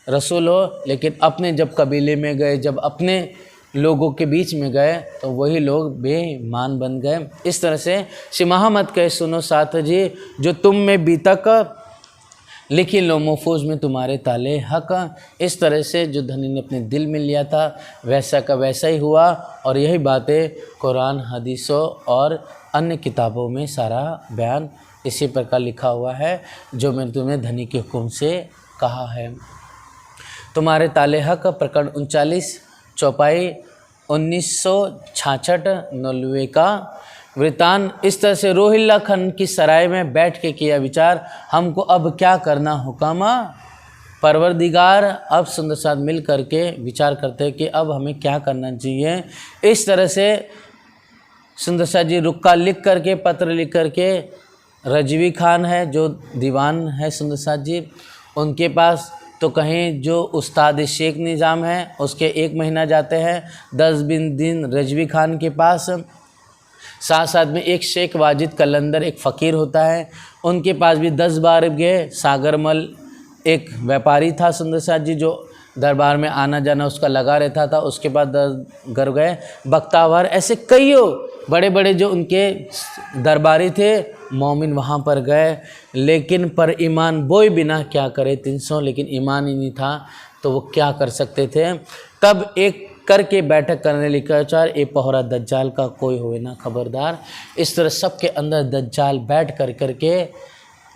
रसूल हो, लेकिन अपने जब कबीले में गए, जब अपने लोगों के बीच में गए तो वही लोग बेईमान बन गए। इस तरह से श्री महामत कहे सुनो साथ जी, जो तुम में बीतक लिखी लो महफूज में तुम्हारे ताले हक। इस तरह से जो धनी ने अपने दिल में लिया था वैसा का वैसा ही हुआ, और यही बातें कुरान, हदीसों और अन्य किताबों में सारा बयान इसी प्रकार लिखा हुआ है जो मैंने तुम्हें धनी के हुक्म से कहा है। तुम्हारे ताले हक प्रकरण 39 चौपाई 1966 90 का वृतांत। इस तरह से रोहिल्ला खान की सराय में बैठ के किया विचार, हमको अब क्या करना हुक्म परवरदिगार। अब सुंदर साथ मिल करके विचार करते हैं कि अब हमें क्या करना चाहिए। इस तरह से सुंदर साथ जी रुक्का लिख करके, पत्र लिख करके रजवी खान है जो दीवान है सुंदर साथ जी, उनके पास, तो कहीं जो उस्ताद शेख निज़ाम है उसके 1 महीना जाते हैं, 10 दिन रजवी खान के पास, साथ साथ में एक शेख वाजिद कलंदर एक फ़कीर होता है उनके पास भी 10 बार गए। सागरमल एक व्यापारी था सुंदर साथ जी जो दरबार में आना जाना उसका लगा रहता था, उसके बाद 10 घर गए। बख्तावर, ऐसे कईयों बड़े बड़े जो उनके दरबारी थे मोमिन वहाँ पर गए, लेकिन पर ईमान बोए बिना क्या करे 300, लेकिन ईमान ही नहीं था तो वो क्या कर सकते थे। तब एक करके बैठक करने लिखा चार ए पहरा दज्जाल का कोई होए ना खबरदार। इस तरह सबके अंदर दज्जाल बैठ कर करके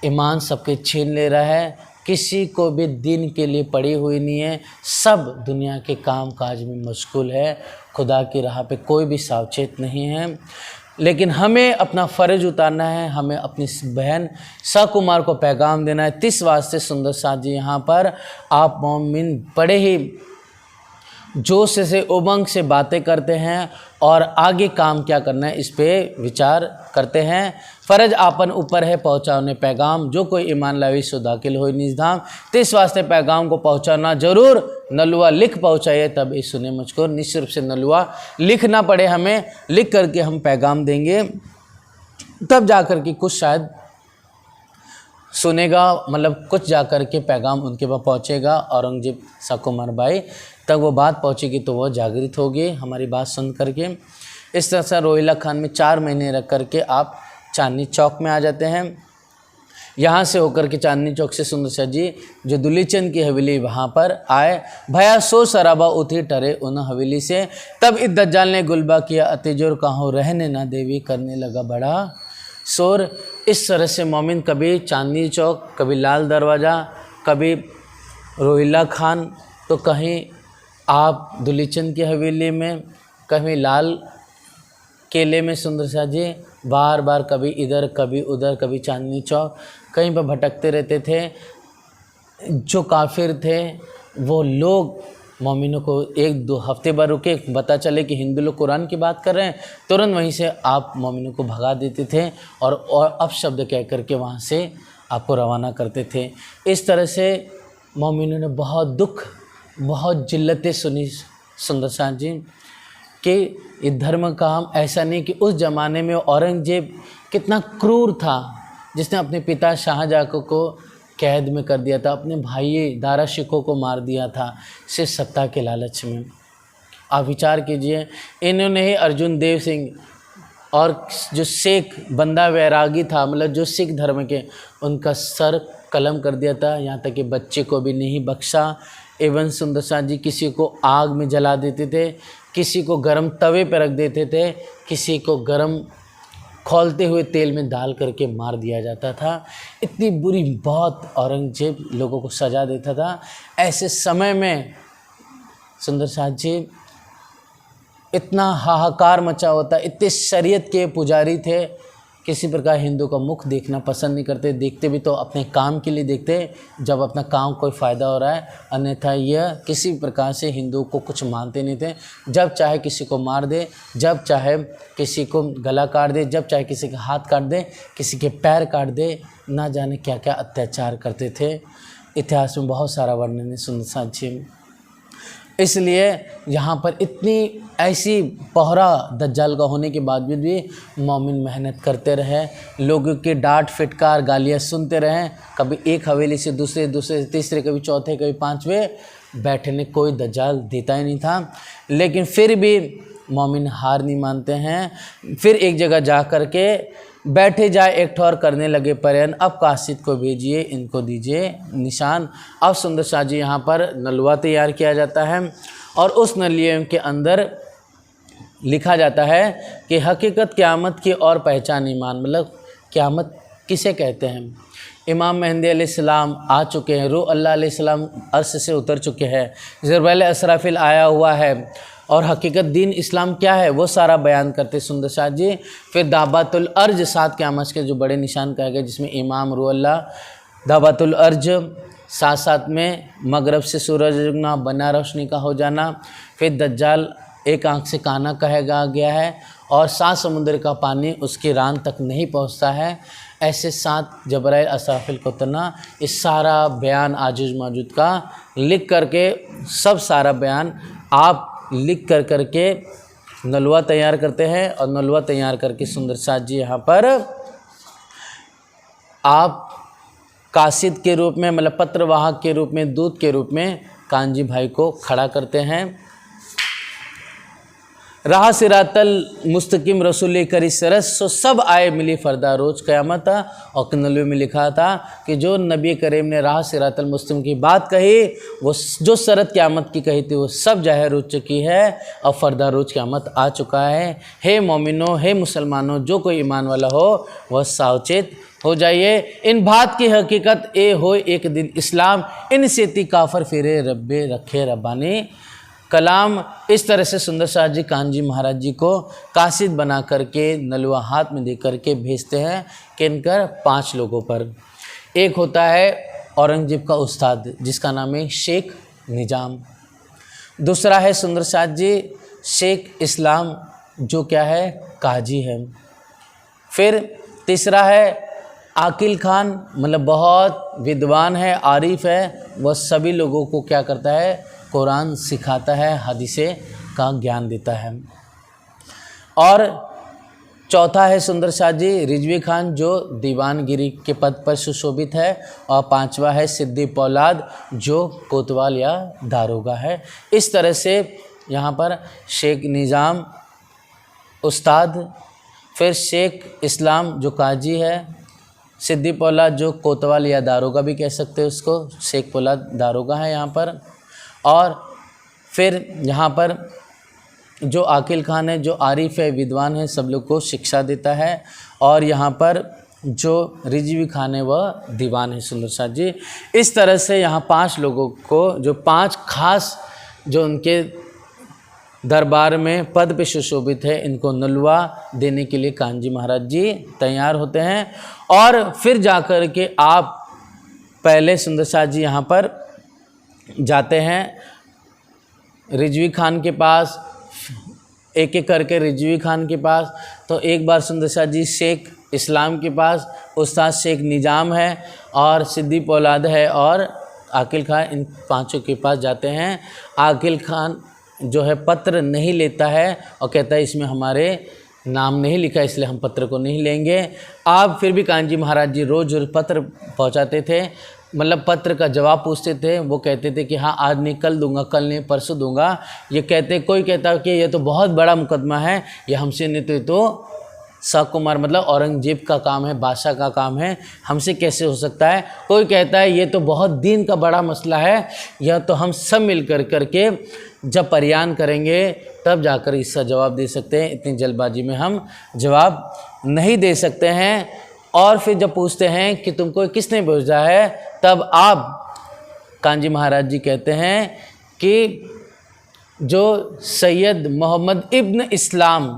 ईमान सबके छीन ले रहा है, किसी को भी दीन के लिए पड़ी हुई नहीं है, सब दुनिया के काम काज में मशगूल है, खुदा की राह पे कोई भी सावचेत नहीं है। लेकिन हमें अपना फ़र्ज उतारना है, हमें अपनी बहन शाकुमार को पैगाम देना है। तिस वास्ते सुंदर साथ जी यहाँ पर आप मोमिन बड़े ही जोश से उमंग से बातें करते हैं और आगे काम क्या करना है इस पे विचार करते हैं। फ़र्ज आपन ऊपर है पहुँचाने पैगाम, जो कोई ईमान लावी सो दाखिल हो निज़धाम। तिस वास्ते पैगाम को पहुँचाना ज़रूर, नलुआ लिख पहुँचाइए तब ये सुने मुझको। निश्चित रूप से नलुआ लिखना पड़े हमें, लिख करके हम पैगाम देंगे तब जा कर के कुछ शायद सुनेगा, मतलब कुछ जा कर के पैगाम उनके पास पहुँचेगा। औरंगजेब शाकुमार भाई तक वो बात पहुँचेगी तो वो जागृत होगी हमारी बात सुन करके। इस तरह से रोहिला खान में 4 महीने रख करके आप चांदनी चौक में आ जाते हैं। यहाँ से होकर के चांदनी चौक से सुंदर शाह जी जो दुलीचंद की हवेली वहाँ पर आए, भया सो शराबा उठी टरे उन हवेली से। तब इस दज्जाल ने गुलबा किया अतिजोर कहाँ रहने ना देवी, करने लगा बड़ा शोर। इस तरह से मोमिन कभी चांदनी चौक, कभी लाल दरवाज़ा, कभी रोहिला खान, तो कहीं आप दुलीचंद की हवेली में, कभी लाल केले में सुंदर शाह जी, बार बार कभी इधर कभी उधर कभी चांदनी चौक कहीं पर भटकते रहते थे। जो काफिर थे वो लोग मोमिनों को 1-2 हफ्ते भर रुके, पता चले कि हिंदू लोग कुरान की बात कर रहे हैं, तुरंत वहीं से आप मोमिनों को भगा देते थे और अपशब्द कह करके वहाँ से आपको रवाना करते थे। इस तरह से मोमिनों ने बहुत दुख, बहुत जिल्लतें सुनी सुंदर शाह जी कि ये धर्म का हम ऐसा नहीं कि उस ज़माने में औरंगजेब कितना क्रूर था जिसने अपने पिता शाहजहाँ को कैद में कर दिया था, अपने भाई दारा शिकोह को मार दिया था सिर्फ सत्ता के लालच में। आप विचार कीजिए, इन्होंने ही अर्जुन देव सिंह और जो शेख बंदा वैरागी था, मतलब जो सिख धर्म के, उनका सर कलम कर दिया था, यहाँ तक कि बच्चे को भी नहीं बख्शा। एवं सुंदर शाह जी किसी को आग में जला देते थे, किसी को गरम तवे पर रख देते थे, किसी को गरम खौलते हुए तेल में डाल करके मार दिया जाता था। इतनी बुरी बहुत औरंगजेब लोगों को सजा देता था। ऐसे समय में सुंदर शाह जी इतना हाहाकार मचा होता, इतने शरीयत के पुजारी थे, किसी प्रकार हिंदू का मुख देखना पसंद नहीं करते, देखते भी तो अपने काम के लिए देखते जब अपना काम कोई फ़ायदा हो रहा है, अन्यथा यह किसी प्रकार से हिंदू को कुछ मानते नहीं थे। जब चाहे किसी को मार दे, जब चाहे किसी को गला काट दे, जब चाहे किसी का हाथ काट दे, किसी के पैर काट दे, ना जाने क्या क्या अत्याचार करते थे। इतिहास में बहुत सारा वर्णन है सुंदर शाह जी। इसलिए यहाँ पर इतनी ऐसी पहरा दज्जाल का होने के बावजूद भी मोमिन मेहनत करते रहे, लोगों के डांट फटकार गालियाँ सुनते रहे। कभी एक हवेली से दूसरे, दूसरे से तीसरे, कभी चौथे, कभी 5वें बैठने कोई दज्जाल देता ही नहीं था। लेकिन फिर भी मोमिन हार नहीं मानते हैं। फिर एक जगह जा कर के बैठे जाए एक ठौर करने लगे प्रयान, अब कासिद को भेजिए, इनको दीजिए निशान। अब सुंदर शाह जी यहाँ पर नलवा तैयार किया जाता है और उस नलियों के अंदर लिखा जाता है कि हकीकत क़यामत की और पहचान ईमान, मतलब क़यामत किसे कहते हैं। इमाम मेहंदी अलैहिस्सलाम आ चुके हैं, रूह अल्लाह अलैहिस्सलाम अर्श से उतर चुके हैं, ज़रबैल असराफिल आया हुआ है और हकीकत दीन इस्लाम क्या है वो सारा बयान करते सुंदर शाह जी। फिर दाबातुल अर्ज 7 क़यामत के जो बड़े निशान कहे गए, जिसमें इमाम, रूह अल्लाह, दाबातुल अर्ज, साथ साथ में मगरब से सूरज उगना, बना रोशनी का हो जाना, फिर दज्जाल एक आंख से काना कहा गया है और 7 समुद्र का पानी उसकी रान तक नहीं पहुंचता है। ऐसे 7 जबराइल असराफिल को उतरना, इस सारा बयान आजुज माजुज का लिख करके, सब सारा बयान आप लिख कर के नलवा तैयार करते हैं और नलवा तैयार करके सुंदर शाह जी यहाँ पर आप कासिद के रूप में, मतलब पत्रवाहक के रूप में, दूत के रूप में कांजी भाई को खड़ा करते हैं। राह सिरातल मुस्तकिम रसूल करी सरस, सो सब आए मिली फरदा रोज क़यामत। और नलवे में लिखा था कि जो नबी करीम ने राह सिरातल मुस्तकिम की बात कही, वो जो शरत क़यामत की कही थी वो सब ज़ाहिर हो चुकी है और फरदा रोज क़यामत आ चुका है। हे मोमिनो, हे मुसलमानों, जो कोई ईमान वाला हो वह सावचेत हो जाइए। इन बात की हकीकत ए हो एक दिन इस्लाम, इन सेती काफर फिरे रब्बे रखे रब्बानी कलाम। इस तरह से सुंदर शाह जी कांजी महाराज जी को कासिद बना करके नलवा हाथ में दे करके भेजते हैं किनकर 5 लोगों पर। एक होता है औरंगजेब का उस्ताद जिसका नाम है शेख निज़ाम। दूसरा है सुंदर शाह जी शेख इस्लाम जो क्या है काजी है। फिर तीसरा है आकिल खान, मतलब बहुत विद्वान है, आरिफ है, वह सभी लोगों को क्या करता है कुरान सिखाता है, हदीसे का ज्ञान देता है। और चौथा है सुंदर शाह जी रिजवी खान जो दीवानगिरी के पद पर सुशोभित है। और 5वां है सिद्दी पौलाद जो कोतवाल या दारोगा है। इस तरह से यहाँ पर शेख निज़ाम उस्ताद, फिर शेख इस्लाम जो काजी है, सिद्दी पौलाद जो कोतवाल या दारोगा भी कह सकते हैं उसको, शेख पौलाद दारोगा है यहाँ पर। और फिर यहाँ पर जो आकिल खान है जो आरिफ है, विद्वान है, सब लोग को शिक्षा देता है। और यहाँ पर जो रिजवी खान है वह दीवान है सुंदर शाह जी। इस तरह से यहाँ 5 लोगों को, जो 5 खास जो उनके दरबार में पद पे सुशोभित है, इनको नलवा देने के लिए कांजी महाराज जी तैयार होते हैं। और फिर जाकर के आप पहले सुंदर शाह जी यहाँ पर जाते हैं रिजवी खान के पास, एक एक करके रिजवी खान के पास। तो एक बार सुंदर शाह जी शेख इस्लाम के पास, उस्ताद शेख निज़ाम है और सिद्दी पौलाद है और आकिल खान, इन 5 के पास जाते हैं। आकिल खान जो है पत्र नहीं लेता है और कहता है इसमें हमारे नाम नहीं लिखा इसलिए हम पत्र को नहीं लेंगे। आप फिर भी कांजी महाराज जी रोज़ पत्र पहुंचाते थे, मतलब पत्र का जवाब पूछते थे। वो कहते थे कि हाँ आज नहीं कल दूंगा, कल नहीं परसों दूंगा। ये कहते, कोई कहता कि ये तो बहुत बड़ा मुकदमा है, ये हमसे नहीं तो शाह कुमार मतलब औरंगजेब का काम है, बादशाह का काम है, हमसे कैसे हो सकता है। कोई कहता है ये तो बहुत दीन का बड़ा मसला है, यह तो हम सब मिल कर करके जब प्रयान करेंगे तब जाकर इसका जवाब दे सकते हैं, इतनी जल्दबाजी में हम जवाब नहीं दे सकते हैं। और फिर जब पूछते हैं कि तुमको किसने भेजा है, तब आप कांजी महाराज जी कहते हैं कि जो सैयद मोहम्मद इब्न इस्लाम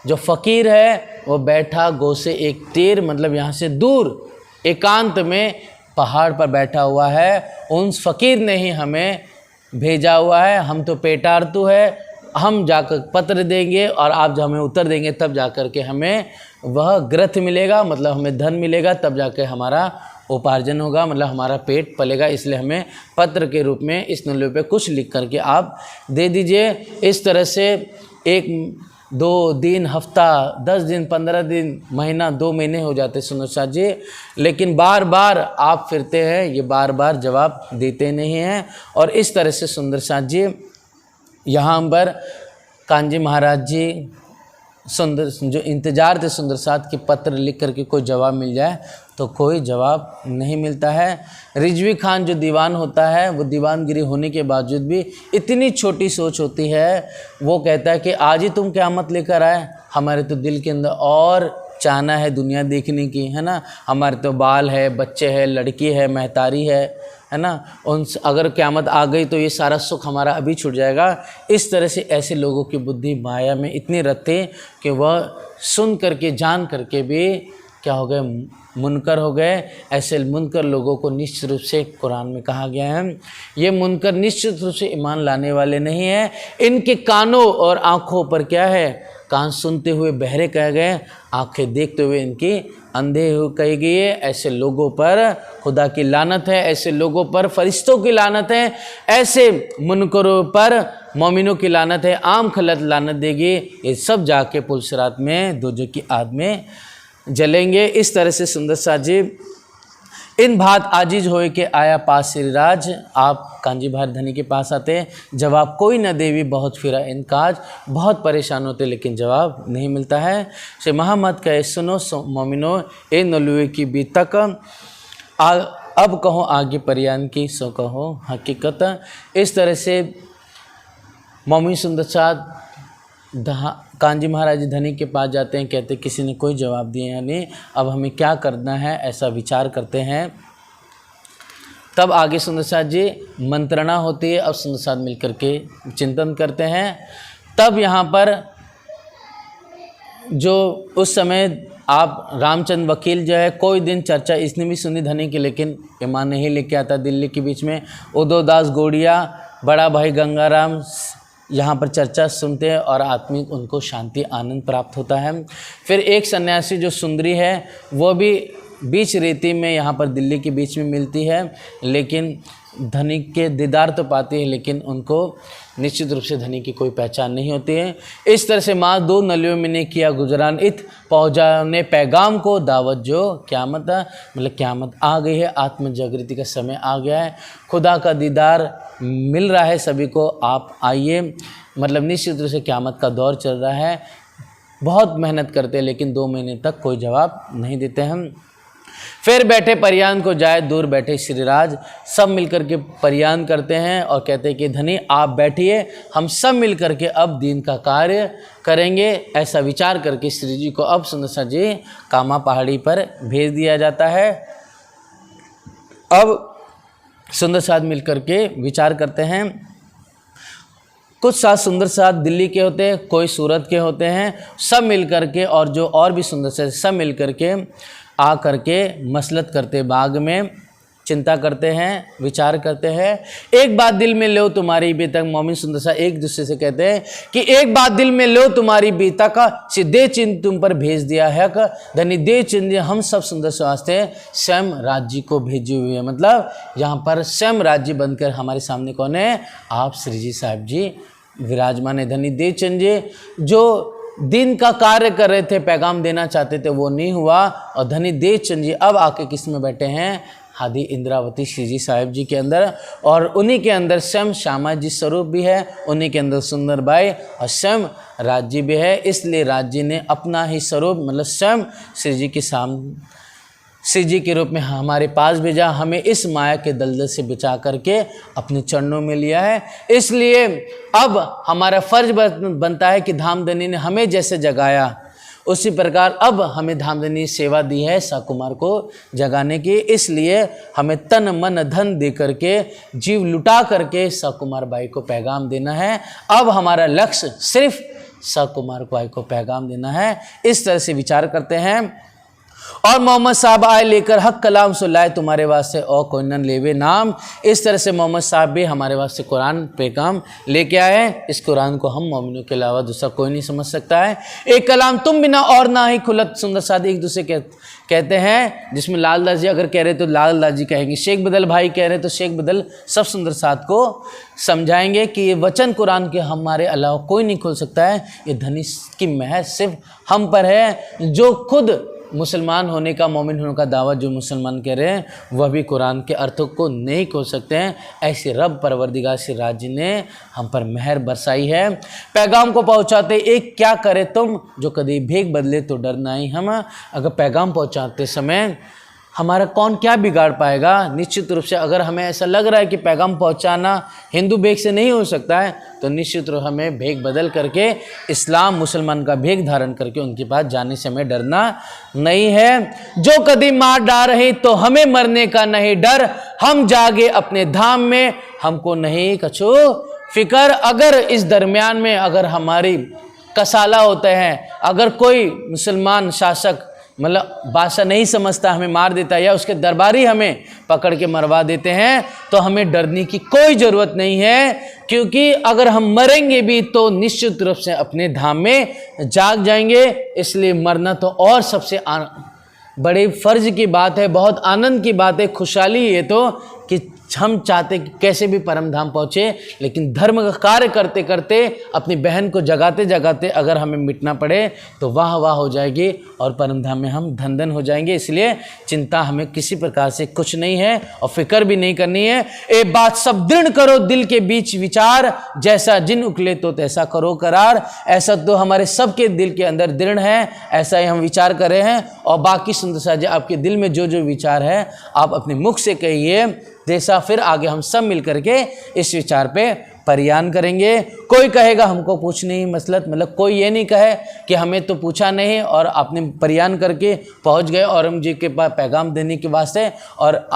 जो फ़कीर है वो बैठा गो से एक तीर, मतलब यहाँ से दूर एकांत में पहाड़ पर बैठा हुआ है, उन फ़कीर ने ही हमें भेजा हुआ है। हम तो पेटारतू है, हम जाकर पत्र देंगे और आप जब हमें उत्तर देंगे तब जाकर के हमें वह ग्रथ मिलेगा, मतलब हमें धन मिलेगा, तब जाकर हमारा उपार्जन होगा, मतलब हमारा पेट पलेगा। इसलिए हमें पत्र के रूप में इस नल्ले पे कुछ लिख करके आप दे दीजिए। इस तरह से एक 2 दिन, हफ्ता, 10 दिन, 15 दिन, महीना, 2 महीने हो जाते सुंदर साथ जी, लेकिन बार बार आप फिरते हैं, ये बार बार जवाब देते नहीं हैं। और इस तरह से सुंदर साथ जी यहाँ पर कान्जी महाराज जी सुंदर जो इंतज़ार थे सुंदर साथ के पत्र लिख करके कोई जवाब मिल जाए, तो कोई जवाब नहीं मिलता है। रिजवी खान जो दीवान होता है, वो दीवानगिरी होने के बावजूद भी इतनी छोटी सोच होती है, वो कहता है कि आज ही तुम क़यामत लेकर आए, हमारे तो दिल के अंदर और चाहना है दुनिया देखने की, है ना, हमारे तो बाल है, बच्चे हैं, लड़की है, महतारी है ना, उन अगर क़यामत आ गई तो ये सारा सुख हमारा अभी छूट जाएगा। इस तरह से ऐसे लोगों की बुद्धि माया में इतनी रत्ती कि वह सुन करके जान करके भी क्या हो गए, मुनकर हो गए। ऐसे मुनकर लोगों को निश्चित रूप से कुरान में कहा गया है, ये मुनकर निश्चित रूप से ईमान लाने वाले नहीं हैं। इनके कानों और आँखों पर क्या है, कान सुनते हुए बहरे कह गए, आंखें देखते हुए इनकी अंधे हुए कही गई है। ऐसे लोगों पर खुदा की लानत है, ऐसे लोगों पर फरिश्तों की लानत है, ऐसे मुनकरों पर मोमिनों की लानत है, आम खलत लानत देगी। ये सब जाके पुलसरात में दोजख की आग में जलेंगे। इस तरह से सुंदर साथ जी इन बात आजीज होए के आया पास श्रीराज, आप कांजी भार धनी के पास आते, जवाब कोई न देवी बहुत फिरा इनकाज, बहुत परेशान होते लेकिन जवाब नहीं मिलता है। श्री मोहम्मद कहे सुनो मोमिनो ए नलुए की बीतक, अब कहो आगे परियान की सो कहो हकीकत। इस तरह से मोमिन सुंदर साथ कांजी महाराज धनी के पास जाते हैं, कहते किसी ने कोई जवाब दिया नहीं, अब हमें क्या करना है, ऐसा विचार करते हैं। तब आगे सुंदर साथ जी मंत्रणा होती है, अब सुंदर साथ मिलकर के चिंतन करते हैं। तब यहाँ पर जो उस समय आप रामचंद्र वकील जो है, कोई दिन चर्चा इसने भी सुनी धनी की, लेकिन ईमान नहीं लेके आता। दिल्ली के बीच में उदयदास गोड़िया, बड़ा भाई गंगाराम यहाँ पर चर्चा सुनते हैं और आत्मिक उनको शांति आनंद प्राप्त होता है। फिर एक सन्यासी जो सुंदरी है, वो भी बीच रेती में यहाँ पर दिल्ली के बीच में मिलती है, लेकिन धनी के दीदार तो पाती है, लेकिन उनको निश्चित रूप से धनी की कोई पहचान नहीं होती है। इस तरह से माँ 2 नलियों में ने किया गुजरान, इत पहुँचाने पैगाम को दावत जो क़यामत, मतलब क़यामत आ गई है, आत्म जागृति का समय आ गया है, खुदा का दीदार मिल रहा है सभी को, आप आइए। मतलब निश्चित रूप से क़यामत का दौर चल रहा है। बहुत मेहनत करते हैं लेकिन 2 महीने तक कोई जवाब नहीं देते हम। फिर बैठे परियान को जाए, दूर बैठे श्रीराज, सब मिलकर के परियान करते हैं और कहते हैं कि धनी आप बैठिए, हम सब मिलकर के अब दीन का कार्य करेंगे। ऐसा विचार करके श्री जी को अब सुंदर सा जी कामा पहाड़ी पर भेज दिया जाता है। अब सुंदर साथ मिलकर के विचार करते हैं। कुछ साथ सुंदर साथ दिल्ली के होते हैं, कोई सूरत के होते हैं, सब मिलकर के और जो और भी सुंदर से सब मिलकर के आ करके मसलत करते, बाग में चिंता करते हैं, विचार करते हैं। एक बात दिल में लो तुम्हारी बीतक, मोमिन सुंदर सा एक दूसरे से कहते हैं कि एक बात दिल में लो तुम्हारी बीतक, दे चिन्ह तुम पर भेज दिया है, धनी दे चिन्ह हम सब सुंदर से वास्ते स्वयं राज्य को भेजे हुए हैं। मतलब यहाँ पर स्वयं राज्य बनकर हमारे सामने कौन है, आप श्री जी साहब जी विराजमान है। धनी दे चिन्ह जी जो दिन का कार्य कर रहे थे, पैगाम देना चाहते थे, वो नहीं हुआ। और धनी देव चंद जी अब आके किस में बैठे हैं, हादी इंद्रावती श्री जी साहिब जी के अंदर, और उन्हीं के अंदर स्वयं श्यामा जी स्वरूप भी है, उन्हीं के अंदर सुंदर बाई और स्वयं राज्य भी है। इसलिए राज्य ने अपना ही स्वरूप मतलब स्वयं श्री जी के सामने श्री जी के रूप में हमारे पास भेजा, हमें इस माया के दलदल से बचा करके अपने चरणों में लिया है। इसलिए अब हमारा फर्ज बनता है कि धामधनी ने हमें जैसे जगाया, उसी प्रकार अब हमें धामधनी सेवा दी है साकुमार को जगाने की। इसलिए हमें तन मन धन दे करके, जीव लुटा करके साकुमार बाई को पैगाम देना है। अब हमारा लक्ष्य सिर्फ साकुमार बाई को पैगाम देना है। इस तरह से विचार करते हैं और मोहम्मद साहब आए लेकर हक कलाम सुलाए तुम्हारे वास्ते और कोई न लेवे नाम। इस तरह से मोहम्मद साहब भी हमारे वास्ते कुरान पैगाम लेके आए। इस कुरान को हम मोमिनों के अलावा दूसरा कोई नहीं समझ सकता है। एक कलाम तुम बिना और ना ही खुलत सुंदर साद एक दूसरे कहते हैं, जिसमें लालदास जी अगर कह रहे तो लालदास जी कहेंगे, शेख बदल भाई कह रहे तो शेख बदल सब सुंदर साद को समझाएंगे कि ये वचन कुरान के हमारे अलावा कोई नहीं खोल सकता है। ये धनी की महज सिर्फ हम पर है। जो खुद मुसलमान होने का, मोमिन होने का दावा जो मुसलमान कह रहे हैं वह भी कुरान के अर्थों को नहीं खोल सकते हैं। ऐसे रब परवरदिगार से राजी ने हम पर मेहर बरसाई है। पैगाम को पहुंचाते एक क्या करे तुम, जो कभी भेग बदले तो डरना ही हम। अगर पैगाम पहुंचाते समय हमारा कौन क्या बिगाड़ पाएगा। निश्चित रूप से अगर हमें ऐसा लग रहा है कि पैगाम पहुंचाना हिंदू भेग से नहीं हो सकता है, तो निश्चित रूप हमें भेग बदल करके इस्लाम मुसलमान का भेग धारण करके उनके पास जाने से हमें डरना नहीं है। जो कभी मार डाल रहे तो हमें मरने का नहीं डर, हम जागे अपने धाम में हमको नहीं कछु फिकर। अगर इस दरमियान में अगर हमारी कसाला होते हैं, अगर कोई मुसलमान शासक मतलब बादशाह नहीं समझता, हमें मार देता है, या उसके दरबारी हमें पकड़ के मरवा देते हैं, तो हमें डरने की कोई ज़रूरत नहीं है। क्योंकि अगर हम मरेंगे भी तो निश्चित रूप से अपने धाम में जाग जाएंगे। इसलिए मरना तो और सबसे बड़े फर्ज की बात है, बहुत आनंद की बात है, खुशहाली ये तो कि हम चाहते कि कैसे भी परम धाम पहुँचे, लेकिन धर्म का कार्य करते करते अपनी बहन को जगाते जगाते अगर हमें मिटना पड़े तो वाह वाह हो जाएगी और परम धाम में हम धन धन हो जाएंगे। इसलिए चिंता हमें किसी प्रकार से कुछ नहीं है और फिक्र भी नहीं करनी है। एक बात सब दृढ़ करो दिल के बीच विचार, जैसा जिन उकले तो तैसा करो करार। ऐसा तो हमारे सबके दिल के अंदर दृढ़ है, ऐसा ही हम विचार कर रहे हैं। और बाकी सुंदर सा जी आपके दिल में जो जो विचार है आप अपने मुख से कहिए, जैसा फिर आगे हम सब मिल करके इस विचार पे परियान करेंगे। कोई कहेगा हमको पूछ नहीं मसलत, मतलब कोई ये नहीं कहे कि हमें तो पूछा नहीं और आपने परियान करके पहुंच गए औरंगजेब के पास पैगाम देने के वास्ते, और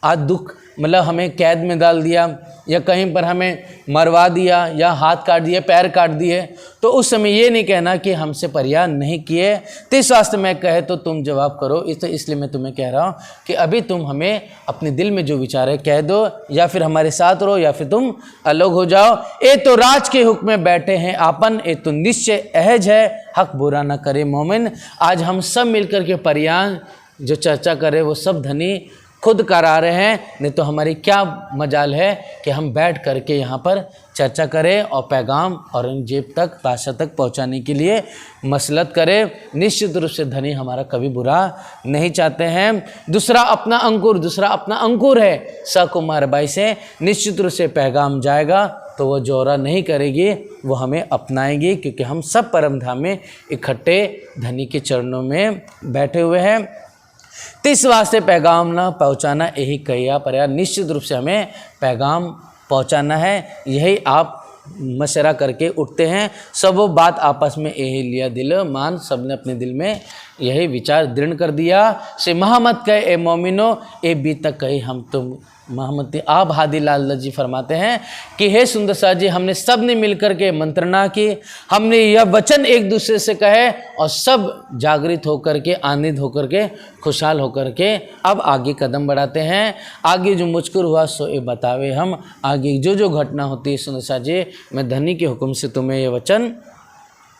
आज दुख मतलब हमें कैद में डाल दिया या कहीं पर हमें मरवा दिया या हाथ काट दिए पैर काट दिए, तो उस समय ये नहीं कहना कि हमसे परियान नहीं किए। तो इस वास्ते मैं कहे तो तुम जवाब करो। इसलिए मैं तुम्हें कह रहा हूँ कि अभी तुम हमें अपने दिल में जो विचार है कह दो, या फिर हमारे साथ रहो या फिर तुम अलग हो जाओ। ए तो राज के हुक्म में बैठे हैं आपन, ए तो निश्चय अहज है हक बुरा न करे मोमिन। आज हम सब मिलकर के परियान जो चर्चा करें वो सब धनी खुद करा रहे हैं, नहीं तो हमारी क्या मजाल है कि हम बैठ करके यहाँ पर चर्चा करें और पैगाम औरंगजेब तक, बादशाह तक पहुँचाने के लिए मसलत करें। निश्चित रूप से धनी हमारा कभी बुरा नहीं चाहते हैं। दूसरा अपना अंकुर है सकुमार बाई से निश्चित रूप से पैगाम जाएगा तो वो जोरा नहीं करेगी, वो हमें अपनाएगी, क्योंकि हम सब परम धाम में इकट्ठे धनी के चरणों में बैठे हुए हैं। इस वास्ते पैगाम ना पहुंचाना यही कहिया पर यार, निश्चित रूप से हमें पैगाम पहुंचाना है। यही आप मशवरा करके उठते हैं, सब वो बात आपस में यही लिया दिल मान, सब ने अपने दिल में यही विचार दृढ़ कर दिया। से मोहम्मद कहे ए मोमिनो ए बी तक कहे हम तुम मोहम्मद। आप हादी लाल जी फरमाते हैं कि हे सुंदर शाह जी, हमने सब ने मिलकर के मंत्रणा की, हमने यह वचन एक दूसरे से कहे और सब जागृत होकर के, आनंदित होकर के, खुशहाल होकर के अब आगे कदम बढ़ाते हैं। आगे जो मुझकुर हुआ सो ये बतावे हम, आगे जो जो घटना होती है सुंदर शाह जी मैं धनी के हुक्म से तुम्हें ये वचन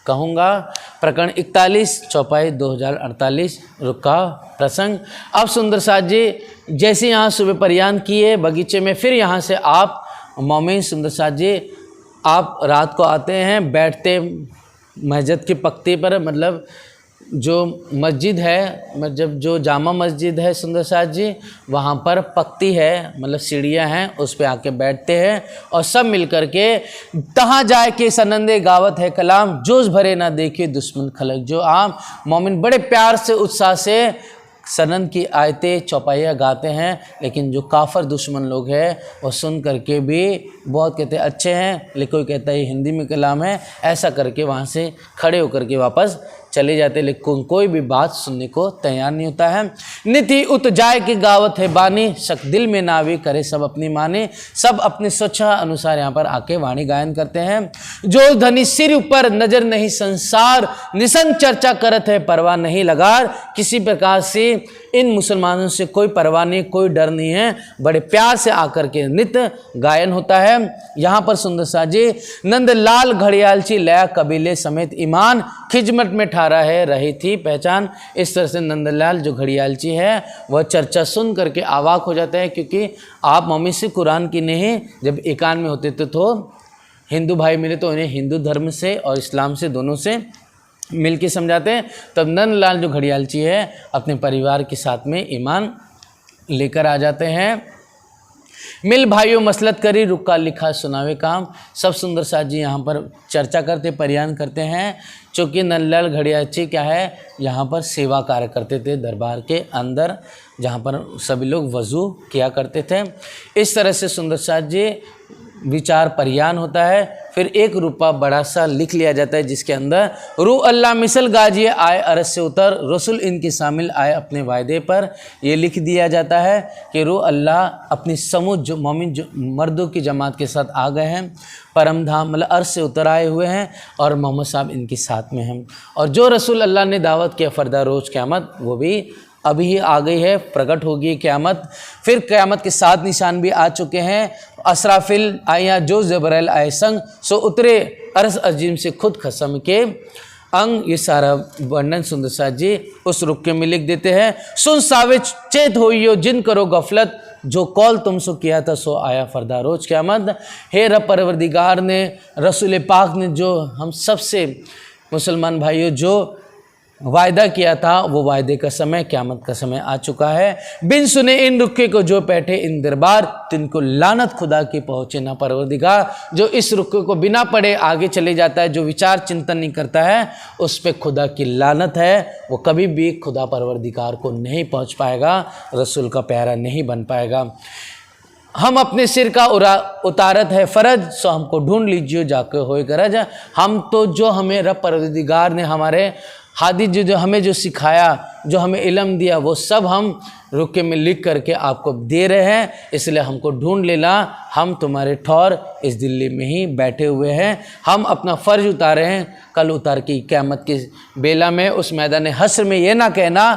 कहूँगा। प्रकरण 41 चौपाई 2048 रुका प्रसंग। अब सुंदर साथ जी जैसे यहाँ सुबह परियान किए बगीचे में, फिर यहाँ से आप मोमिन सुंदर साथ जी आप रात को आते हैं, बैठते मस्जिद की पक्ति पर, मतलब जो मस्जिद है, मतलब जो जामा मस्जिद है सुंदर साथ जी वहाँ पर पक्ति है, मतलब सीढ़ियाँ हैं, उस पे आके बैठते हैं और सब मिल कर के तहाँ जाए के सनंदे गावत है कलाम, जोश भरे ना देखे दुश्मन खलक। जो आम मोमिन बड़े प्यार से उत्साह से सनन की आयतें चौपाइयाँ गाते हैं, लेकिन जो काफर दुश्मन लोग हैं वो सुन करके भी बहुत कहते अच्छे हैं, लेकिन कोई कहता है हिंदी में कलाम है, ऐसा करके वहाँ से खड़े होकर के वापस चले जाते, लेकिन कोई भी बात सुनने को तैयार नहीं होता है। निधि उत जाय की गावत है बानी, शक दिल में नावी करे सब अपनी माने। सब अपने स्वच्छा अनुसार यहाँ पर आके वाणी गायन करते हैं। जो धनी सिर ऊपर नजर नहीं संसार, निसंग चर्चा करत है परवाह नहीं लगार। किसी प्रकार से इन मुसलमानों से कोई परवाह नहीं, कोई डर नहीं है, बड़े प्यार से आकर के नित्य गायन होता है। यहाँ पर सुंदर सा जी नंदलाल घड़ियालची लया कबीले समेत ईमान, खिजमत में ठारा है रही थी पहचान। इस तरह से नंदलाल जो घड़ियालची है वह चर्चा सुन करके अवाक हो जाता है, क्योंकि आप मम्मी से कुरान की नहीं जब एकान में होते थे तो हिंदू भाई मिले तो उन्हें हिंदू धर्म से और इस्लाम से दोनों से मिल के समझाते हैं। तब नंदलाल जो घड़ियालची है अपने परिवार के साथ में ईमान लेकर आ जाते हैं। मिल भाइयों मसलत करी रुका लिखा सुनावे काम। सब सुंदर साथ जी यहाँ पर चर्चा करते परियान करते हैं, चूँकि नंदलाल घड़ियालची क्या है यहाँ पर सेवा कार्य करते थे दरबार के अंदर, जहाँ पर सभी लोग वज़ू किया करते थे। इस तरह से सुंदर साथ जी विचार परियान होता है। फिर एक रुपया बड़ा सा लिख लिया जाता है, जिसके अंदर रू अल्लाह मिसल गाजिए आए अरस से उतर, रसूल इनके शामिल आए अपने वायदे पर। ये लिख दिया जाता है कि रू अल्लाह अपनी समूह जो मोमिन जो मर्दों की जमात के साथ आ गए हैं, परम धाम मतलब अर्श से उतर आए हुए हैं, और मोहम्मद साहब इनके साथ में हैं। और जो रसूल अल्लाह ने दावत किया फ़रदा रोज़ क़यामत, वो भी अभी ही आ गई है, प्रकट होगी क़यामत। फिर क़यामत के 7 निशान भी आ चुके हैं। असराफिल आया जो जबरैल आए संग, सो उतरे अर्श अजीम से खुद खसम के अंग। ये सारा वर्णन सुंदर साथ जी उस रुक्के में लिख देते हैं। सुन साविच चेत होइयो जिन करो गफलत, जो कौल तुमसे किया था सो आया फ़रदा रोज़ क़यामत। हे रब परवरदिगार ने, रसूल पाक ने जो हम सबसे मुसलमान भाइयों जो वायदा किया था, वो वायदे का समय क़यामत का समय आ चुका है। बिन सुने इन रुक्के को जो बैठे इन दरबार, तिनको लानत खुदा की पहुँचे ना परवरदिगार। जो इस रुक्के को बिना पढ़े आगे चले जाता है, जो विचार चिंतन नहीं करता है, उस पे खुदा की लानत है। वो कभी भी खुदा परवरदिगार को नहीं पहुँच पाएगा, रसूल का प्यारा नहीं बन पाएगा। हम अपने सिर का उतारत है फ़र्ज, सो हमको ढूंढ लीजिए जाके होए गरज। हम तो जो हमें रब परवरदिगार ने हमारे हादी जो हमें जो सिखाया, जो हमें इल्म दिया, वो सब हम रुके में लिख करके आपको दे रहे हैं, इसलिए हमको ढूंढ लेना। हम तुम्हारे ठौर इस दिल्ली में ही बैठे हुए हैं। हम अपना फ़र्ज उतारे हैं, कल उतार की क़यामत की बेला में उस मैदान हश्र में ये ना कहना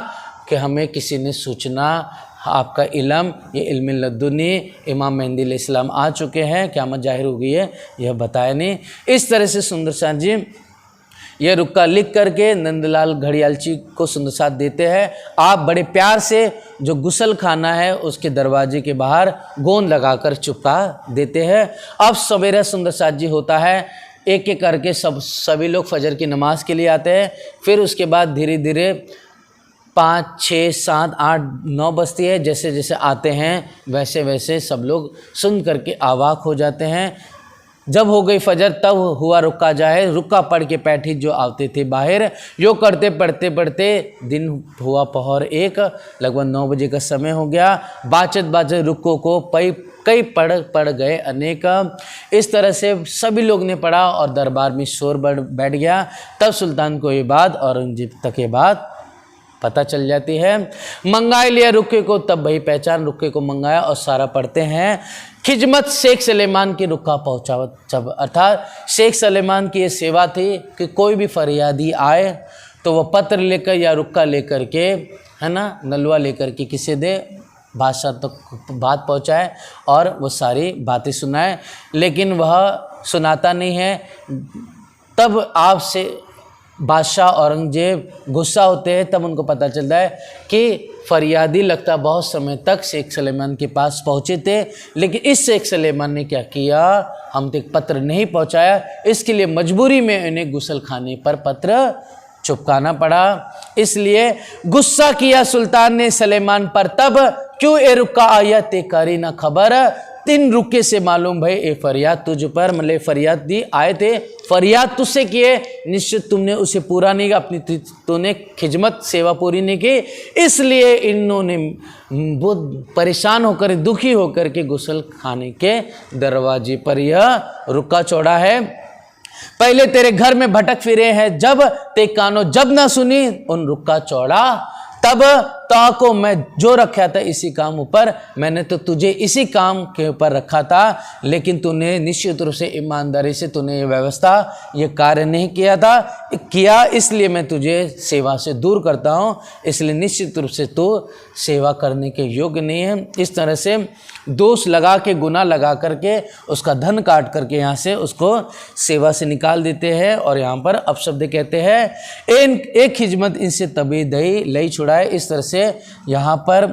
कि हमें किसी ने सूचना, आपका इल्म ये इल्म लदुनी इमाम मेहदी अलैहिस्सलाम आ चुके हैं, क़यामत जाहिर हो गई है, यह बताया नहीं। इस तरह से सुंदर साथ जी ये रुक्का लिख करके नंदलाल घड़ियालची को सुंदर साथ देते हैं। आप बड़े प्यार से जो गुसल खाना है उसके दरवाजे के बाहर गोंद लगाकर चिपका देते हैं। अब सवेरा सुंदर साथ जी होता है, एक एक करके सभी लोग फजर की नमाज के लिए आते हैं। फिर उसके बाद धीरे धीरे 5, 6, 7, 8, 9 बजती है। जैसे जैसे आते हैं वैसे वैसे सब लोग सुन करके अवाक हो जाते हैं। जब हो गई फजर तब हुआ रुक्का जाहिर, रुक्का पढ़ के पैठी जो आते थे बाहर। यो करते पढ़ते पढ़ते दिन हुआ पहर 1, लगभग 9 बजे का समय हो गया। बाचत बाचत रुक्कों को कई पढ़ गए अनेक। इस तरह से सभी लोग ने पढ़ा और दरबार में शोर बैठ गया। तब सुल्तान को ये बात औरंगजेब तक ये बात पता चल जाती है। मंगाए लिया रुक्के को, तब वही पहचान, रुक्के को मंगाया और सारा पढ़ते हैं। खिजमत शेख सलेमान की रुक्का पहुँचावत, जब अर्थात शेख सलेमान की ये सेवा थी कि कोई भी फरियादी आए तो वह पत्र लेकर या रुक्का लेकर के, है ना, नलवा लेकर के किसे दे, बादशाह तक बात पहुँचाए और वो सारी बातें सुनाए। लेकिन वह सुनाता नहीं है। तब आपसे बादशाह औरंगजेब गुस्सा होते हैं। तब उनको पता चलता है कि फरियादी लगता बहुत समय तक शेख सलेमान के पास पहुँचे थे, लेकिन इस शेख सलेमान ने क्या किया, हम तक पत्र नहीं पहुँचाया। इसके लिए मजबूरी में इन्हें गुसल खाने पर पत्र चुपकाना पड़ा। इसलिए गुस्सा किया सुल्तान ने सलेमान पर, तब क्यों ए रुका आया ते करी ना खबर। 3 रुके से मालूम भाई ए फरियाद तुझ पर, मतलब फरियाद दी आए थे, फरियाद तुझसे किए, निश्चित तुमने उसे पूरा नहीं किया, अपनी तूने खिजमत सेवा पूरी नहीं की। इसलिए इन्होंने बहुत परेशान होकर, दुखी होकर के गुसल खाने के दरवाजे पर यह रुका चौड़ा है। पहले तेरे घर में भटक फिरे हैं, जब ते कानो जब ना सुनी उन रुका चौड़ा, तब ताको मैं जो रखा था इसी काम ऊपर, मैंने तो तुझे इसी काम के ऊपर रखा था, लेकिन तूने निश्चित रूप से ईमानदारी से तूने ये व्यवस्था, ये कार्य नहीं किया, इसलिए मैं तुझे सेवा से दूर करता हूँ, इसलिए निश्चित रूप से तू सेवा करने के योग्य नहीं है। इस तरह से दोष लगा के, गुनाह लगा करके, उसका धन काट करके यहाँ से उसको सेवा से निकाल देते हैं। और यहाँ पर अपशब्द कहते हैं एक खिजमत इनसे तभी दही लई छुड़ाए। इस तरह से यहाँ पर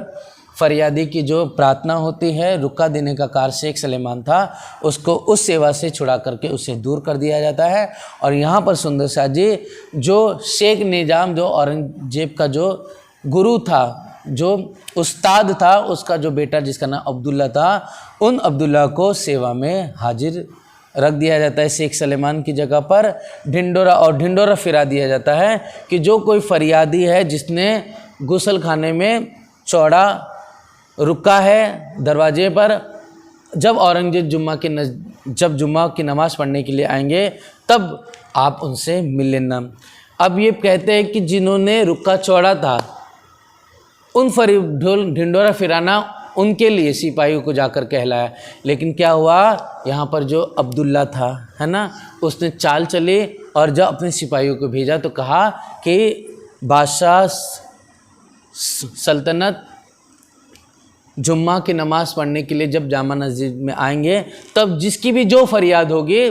फरियादी की जो प्रार्थना होती है, रुका देने का कार्य शेख सलेमान था, उसको उस सेवा से छुड़ा करके उसे दूर कर दिया जाता है। और यहाँ पर सुंदर शाह जी, जो शेख निजाम, जो औरंगजेब का जो गुरु था, जो उस्ताद था, उसका जो बेटा जिसका नाम अब्दुल्ला था, उन अब्दुल्ला को सेवा में हाजिर रख दिया जाता है शेख सलेमान की जगह पर। ढिंडोरा फिरा दिया जाता है कि जो कोई फरियादी है जिसने गुसल खाने में चौड़ा रुका है दरवाजे पर, जब औरंगजेब जब जुम्मा की नमाज़ पढ़ने के लिए आएंगे तब आप उनसे मिल लेना। अब ये कहते हैं कि जिन्होंने रुका चौड़ा था, उन ढिंडोरा फिराना उनके लिए सिपाहियों को जाकर कहलाया। लेकिन क्या हुआ, यहाँ पर जो अब्दुल्ला था, है ना, उसने चाल चली और जब अपने सिपाहियों को भेजा तो कहा कि बादशाह सल्तनत जुम्मा की नमाज़ पढ़ने के लिए जब जामा मस्जिद में आएंगे, तब जिसकी भी जो फरियाद होगी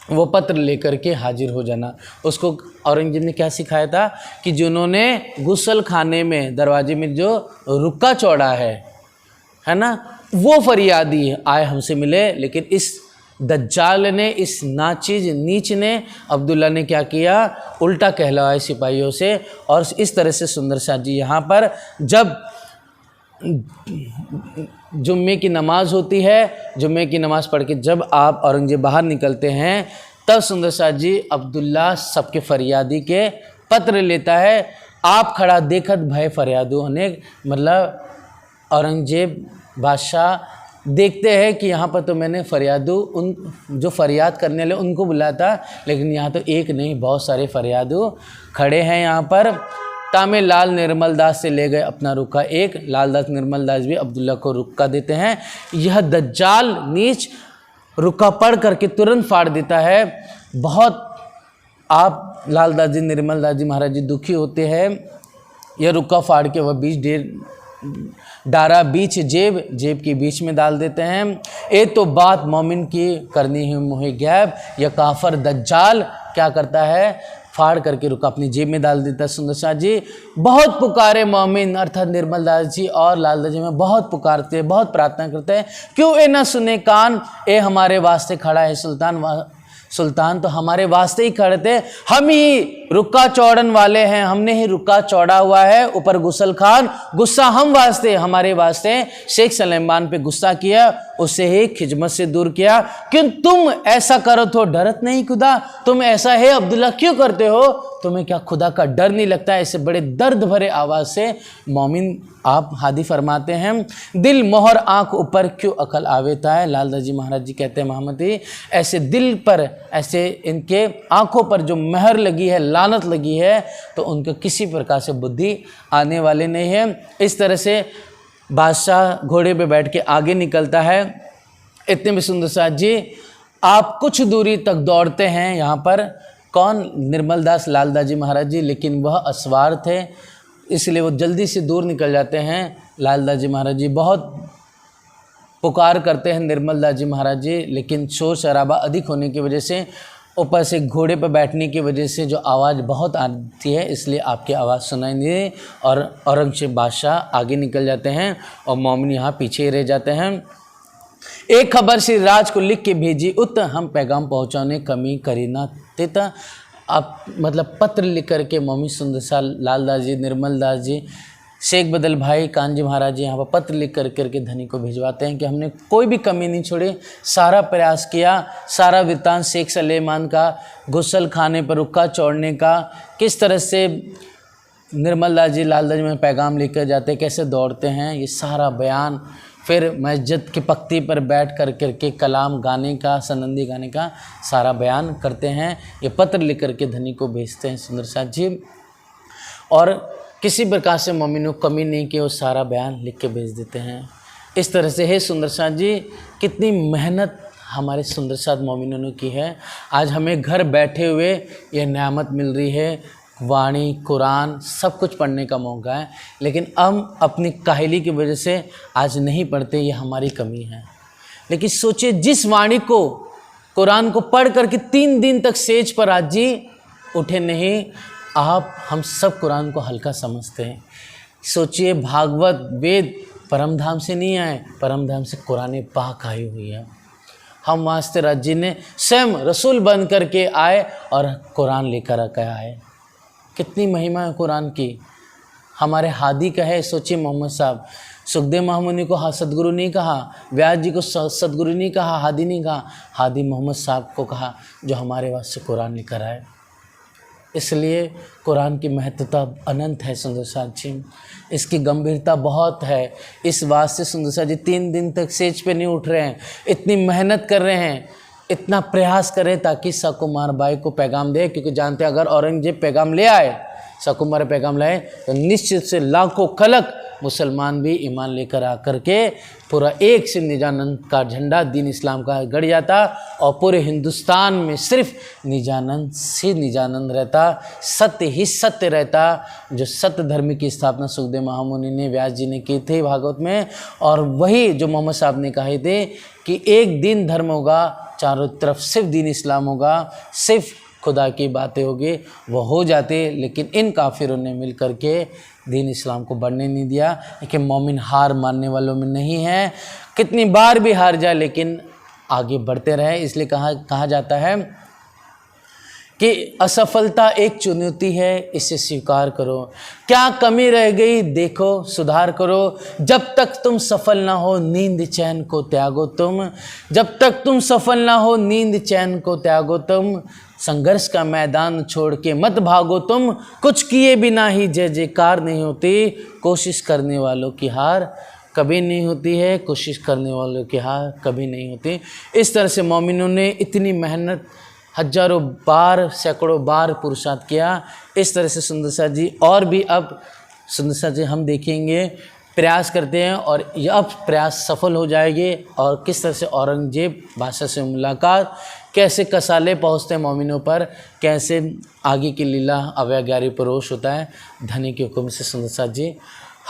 वो पत्र लेकर के हाजिर हो जाना। उसको औरंगजेब ने क्या सिखाया था कि जिन्होंने गुसल खाने में दरवाजे में जो रुका चौड़ा है ना, वो फरियादी आए हमसे मिले। लेकिन इस दज्जाल ने, इस नाचीज नीच ने, अब्दुल्ला ने क्या किया, उल्टा कहलवाए सिपाहियों से। और इस तरह से सुंदर शाह जी यहाँ पर जब जुम्मे की नमाज़ होती है, जुम्मे की नमाज़ पढ़ के जब आप औरंगजेब बाहर निकलते हैं, तब सुंदर शाह जी अब्दुल्ला सबके फरियादी के पत्र लेता है। आप खड़ा देखत भय फरियादू होने, मतलब औरंगजेब बादशाह देखते हैं कि यहाँ पर तो मैंने फरियादू, उन जो फरियाद करने वाले उनको बुलाया था, लेकिन यहाँ तो एक नहीं बहुत सारे फरियादू खड़े हैं यहाँ पर। तामे लाल निर्मल दास से ले गए अपना रुका एक, लाल दास निर्मल दास भी अब्दुल्ला को रुका देते हैं। यह दज्जाल नीच रुका पढ़ करके तुरंत फाड़ देता है। बहुत आप लाल दास जी, निर्मल दास जी महाराज जी दुखी होते हैं। यह रुका फाड़ के वह डारा बीच जेब के बीच में डाल देते हैं। ए तो बात मोमिन की करनी है मोहे गैब, यह काफर दज्जाल क्या करता है, फाड़ करके रुका अपनी जेब में डाल देता है। सुंदर शाह जी बहुत पुकारे मोमिन, अर्थात निर्मल दास जी और लाल दास जी में बहुत पुकारते हैं, बहुत प्रार्थना करते हैं, क्यों ए ना सुने कान, ए हमारे वास्ते खड़ा है सुल्तान तो हमारे वास्ते ही खड़े थे, हम ही रुका चौड़न वाले हैं, हमने ही रुका चौड़ा हुआ है। ऊपर गुसल खान, गुस्सा हम वास्ते, हमारे वास्ते शेख सलेमान पे गुस्सा किया, उससे ही खिजमत से दूर किया। क्यों तुम ऐसा करो तो डरत नहीं खुदा, तुम ऐसा है अब्दुल्ला क्यों करते हो, तुम्हें क्या खुदा का डर नहीं लगता। ऐसे बड़े दर्द भरे आवाज़ से मोमिन आप हादी फरमाते हैं। दिल मोहर आँख ऊपर क्यों अकल आवेता है, लाल दास जी महाराज जी कहते हैं महमदी, ऐसे दिल पर, ऐसे इनके आँखों पर जो महर लगी है, लानत लगी है, तो उनको किसी प्रकार से बुद्धि आने वाले नहीं है। इस तरह से बादशाह घोड़े पे बैठ के आगे निकलता है। इतने में सुंदर शाह जी आप कुछ दूरी तक दौड़ते हैं, यहाँ पर कौन, निर्मल दास लाल दास जी महाराज जी, लेकिन वह असवार थे इसलिए वो जल्दी से दूर निकल जाते हैं। लाल दास जी महाराज जी बहुत पुकार करते हैं निर्मल दास जी महाराज जी, लेकिन शोर शराबा अधिक होने की वजह से, ऊपर से घोड़े पर बैठने की वजह से जो आवाज़ बहुत आती है, इसलिए आपकी आवाज़ सुनाई नहीं दी और औरंगजेब बादशाह आगे निकल जाते हैं और मोमिन यहाँ पीछे ही रह जाते हैं। एक खबर श्री राज को लिख के भेजी उत, हम पैगाम पहुँचाने कमी करी ना तित। अब मतलब पत्र लिख करके मोमिन सुंदर शाह, लाल दास जी, निर्मल दास जी, शेख बदल भाई, कानजी महाराज जी यहाँ पर पत्र लिख करके धनी को भिजवाते हैं कि हमने कोई भी कमी नहीं छोड़ी, सारा प्रयास किया, सारा वृत्तांत शेख सलेमान का गुसल खाने पर रुका चौड़ने का, किस तरह से निर्मल दास जी, लाल दास जी में पैगाम लेकर जाते, कैसे दौड़ते हैं, ये सारा बयान फिर मस्जिद की पक्ती पर बैठ कर करके कलाम गाने का, सनंदी गाने का सारा बयान करते हैं। ये पत्र लिख करके धनी को भेजते हैं सुंदर साथ जी, और किसी प्रकार से मोमिनों कमी नहीं कि वो सारा बयान लिख के भेज देते हैं। इस तरह से है सुंदर साथ जी, कितनी मेहनत हमारे सुंदर साथ मोमिनों ने की है। आज हमें घर बैठे हुए ये नेमत मिल रही है, वाणी, कुरान सब कुछ पढ़ने का मौका है, लेकिन हम अपनी काहली की वजह से आज नहीं पढ़ते, ये हमारी कमी है। लेकिन सोचिए, जिस वाणी को, कुरान को पढ़ करके 3 दिन तक सेज पर आज जी उठे नहीं, आप हम सब कुरान को हल्का समझते हैं। सोचिए, भागवत वेद परमधाम से नहीं आए, परमधाम से कुरान पाक आई हुई है। हम वास्ते राज जी ने स्वयं रसूल बन करके आए और कुरान लेकर आए। कितनी महिमा है कुरान की। हमारे हादी का है। सोचिए, मोहम्मद साहब, सुखदेव महामुनि को सदगुरु नहीं कहा, व्यास जी को सदगुरु नहीं कहा, हादी नहीं कहा, हादी मोहम्मद साहब को कहा, जो हमारे वास्ते कुरान लेकर आए। इसलिए कुरान की महत्वता अनंत है सुंदर साथ जी, इसकी गंभीरता बहुत है। इस वास्ते सुंदर साथ जी 3 दिन तक सेज पे नहीं उठ रहे हैं, इतनी मेहनत कर रहे हैं, इतना प्रयास करें ताकि सकुमार बाई को पैगाम दे, क्योंकि जानते हैं अगर औरंगजेब पैगाम ले आए, सकुमार पैगाम लाए, तो निश्चित से लाखों खलक मुसलमान भी ईमान लेकर आकर के पूरा एक से निजानंद का झंडा दीन इस्लाम का गड़ जाता, और पूरे हिंदुस्तान में सिर्फ निजानंद से निजानंद रहता, सत्य ही सत्य रहता। जो सत्य धर्म की स्थापना सुखदेव महामुनि ने, व्यास जी ने की थी भागवत में, और वही जो मोहम्मद साहब ने कहे थे कि एक दिन धर्म होगा, चारों तरफ सिर्फ दीन इस्लाम होगा, सिर्फ खुदा की बातें होगी, वो हो जाते। लेकिन इन काफिरों ने मिल कर के दीन इस्लाम को बढ़ने नहीं दिया। लेकिन मोमिन हार मानने वालों में नहीं है, कितनी बार भी हार जाए लेकिन आगे बढ़ते रहे। इसलिए कहा जाता है कि असफलता एक चुनौती है, इसे स्वीकार करो। क्या कमी रह गई देखो, सुधार करो। जब तक तुम सफल ना हो नींद चैन को त्यागो तुम, जब तक तुम सफल ना हो नींद चैन को त्यागो तुम। संघर्ष का मैदान छोड़ के मत भागो तुम, कुछ किए बिना ही जय जयकार नहीं होती। कोशिश करने वालों की हार कभी नहीं होती है, कोशिश करने वालों की हार कभी नहीं होती। इस तरह से मोमिनों ने इतनी मेहनत हजारों बार, सैकड़ों बार पुरुषार्थ किया। इस तरह से सुंदर साथ जी, और भी अब सुंदर साथ जी हम देखेंगे, प्रयास करते हैं और यह अब प्रयास सफल हो जाएंगे। और किस तरह से औरंगजेब बादशाह से मुलाकात, कैसे कसाले पहुँचते हैं मोमिनों पर, कैसे आगे की लीला अव्यागारी परोश होता है धनी के हुक्म से। सुंदर साथ जी,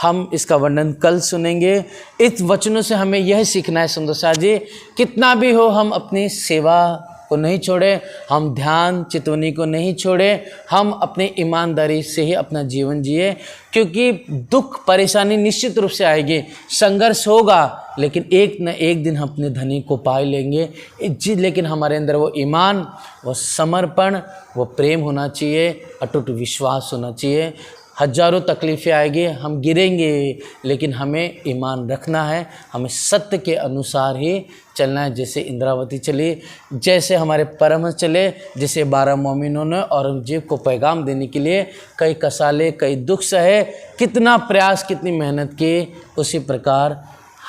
हम इसका वर्णन कल सुनेंगे। इस वचनों से हमें यह सीखना है सुंदर साथ जी, कितना भी हो हम अपनी सेवा को नहीं छोड़े, हम ध्यान चितवनी को नहीं छोड़े, हम अपने ईमानदारी से ही अपना जीवन जिए। क्योंकि दुख परेशानी निश्चित रूप से आएगी, संघर्ष होगा, लेकिन एक न एक दिन हम अपने धनी को पा लेंगे जी। लेकिन हमारे अंदर वो ईमान, वो समर्पण, वो प्रेम होना चाहिए, अटूट विश्वास होना चाहिए। हजारों तकलीफ़ें आएगी, हम गिरेंगे, लेकिन हमें ईमान रखना है, हमें सत्य के अनुसार ही चलना है। जैसे इंद्रावती चली, जैसे हमारे परमहंस चले, जैसे 12 मोमिनों ने औरंगजेब को पैगाम देने के लिए कई कसाले, कई दुख सहे, कितना प्रयास, कितनी मेहनत की, उसी प्रकार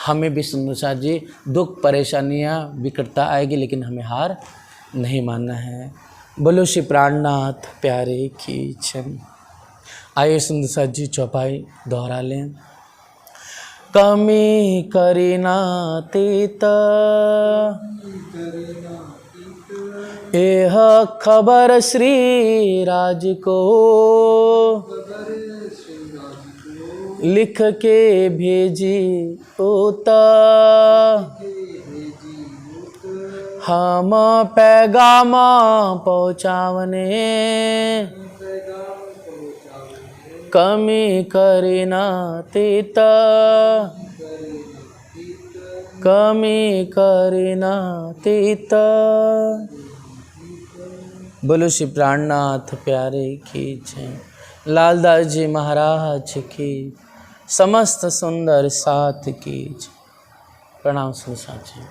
हमें भी सुंदर साथ जी दुख परेशानियाँ विकटता आएगी, लेकिन हमें हार नहीं मानना है। बोलो श्री प्राणनाथ प्यारे की जय। आइए सुंदर साथ जी चौपाई दोहरा लें। कमी करीना तीत यह खबर श्री राज को, लिख के भेजी उता हम पैगाम पहुँचावने। कमी करीना तीत, कमी करीना तीत। बोलो श्री प्राणनाथ प्यारे की जय। लालदास जी महाराज की, समस्त सुंदर साथ की जय। प्रणाम सुंदर साथ जी।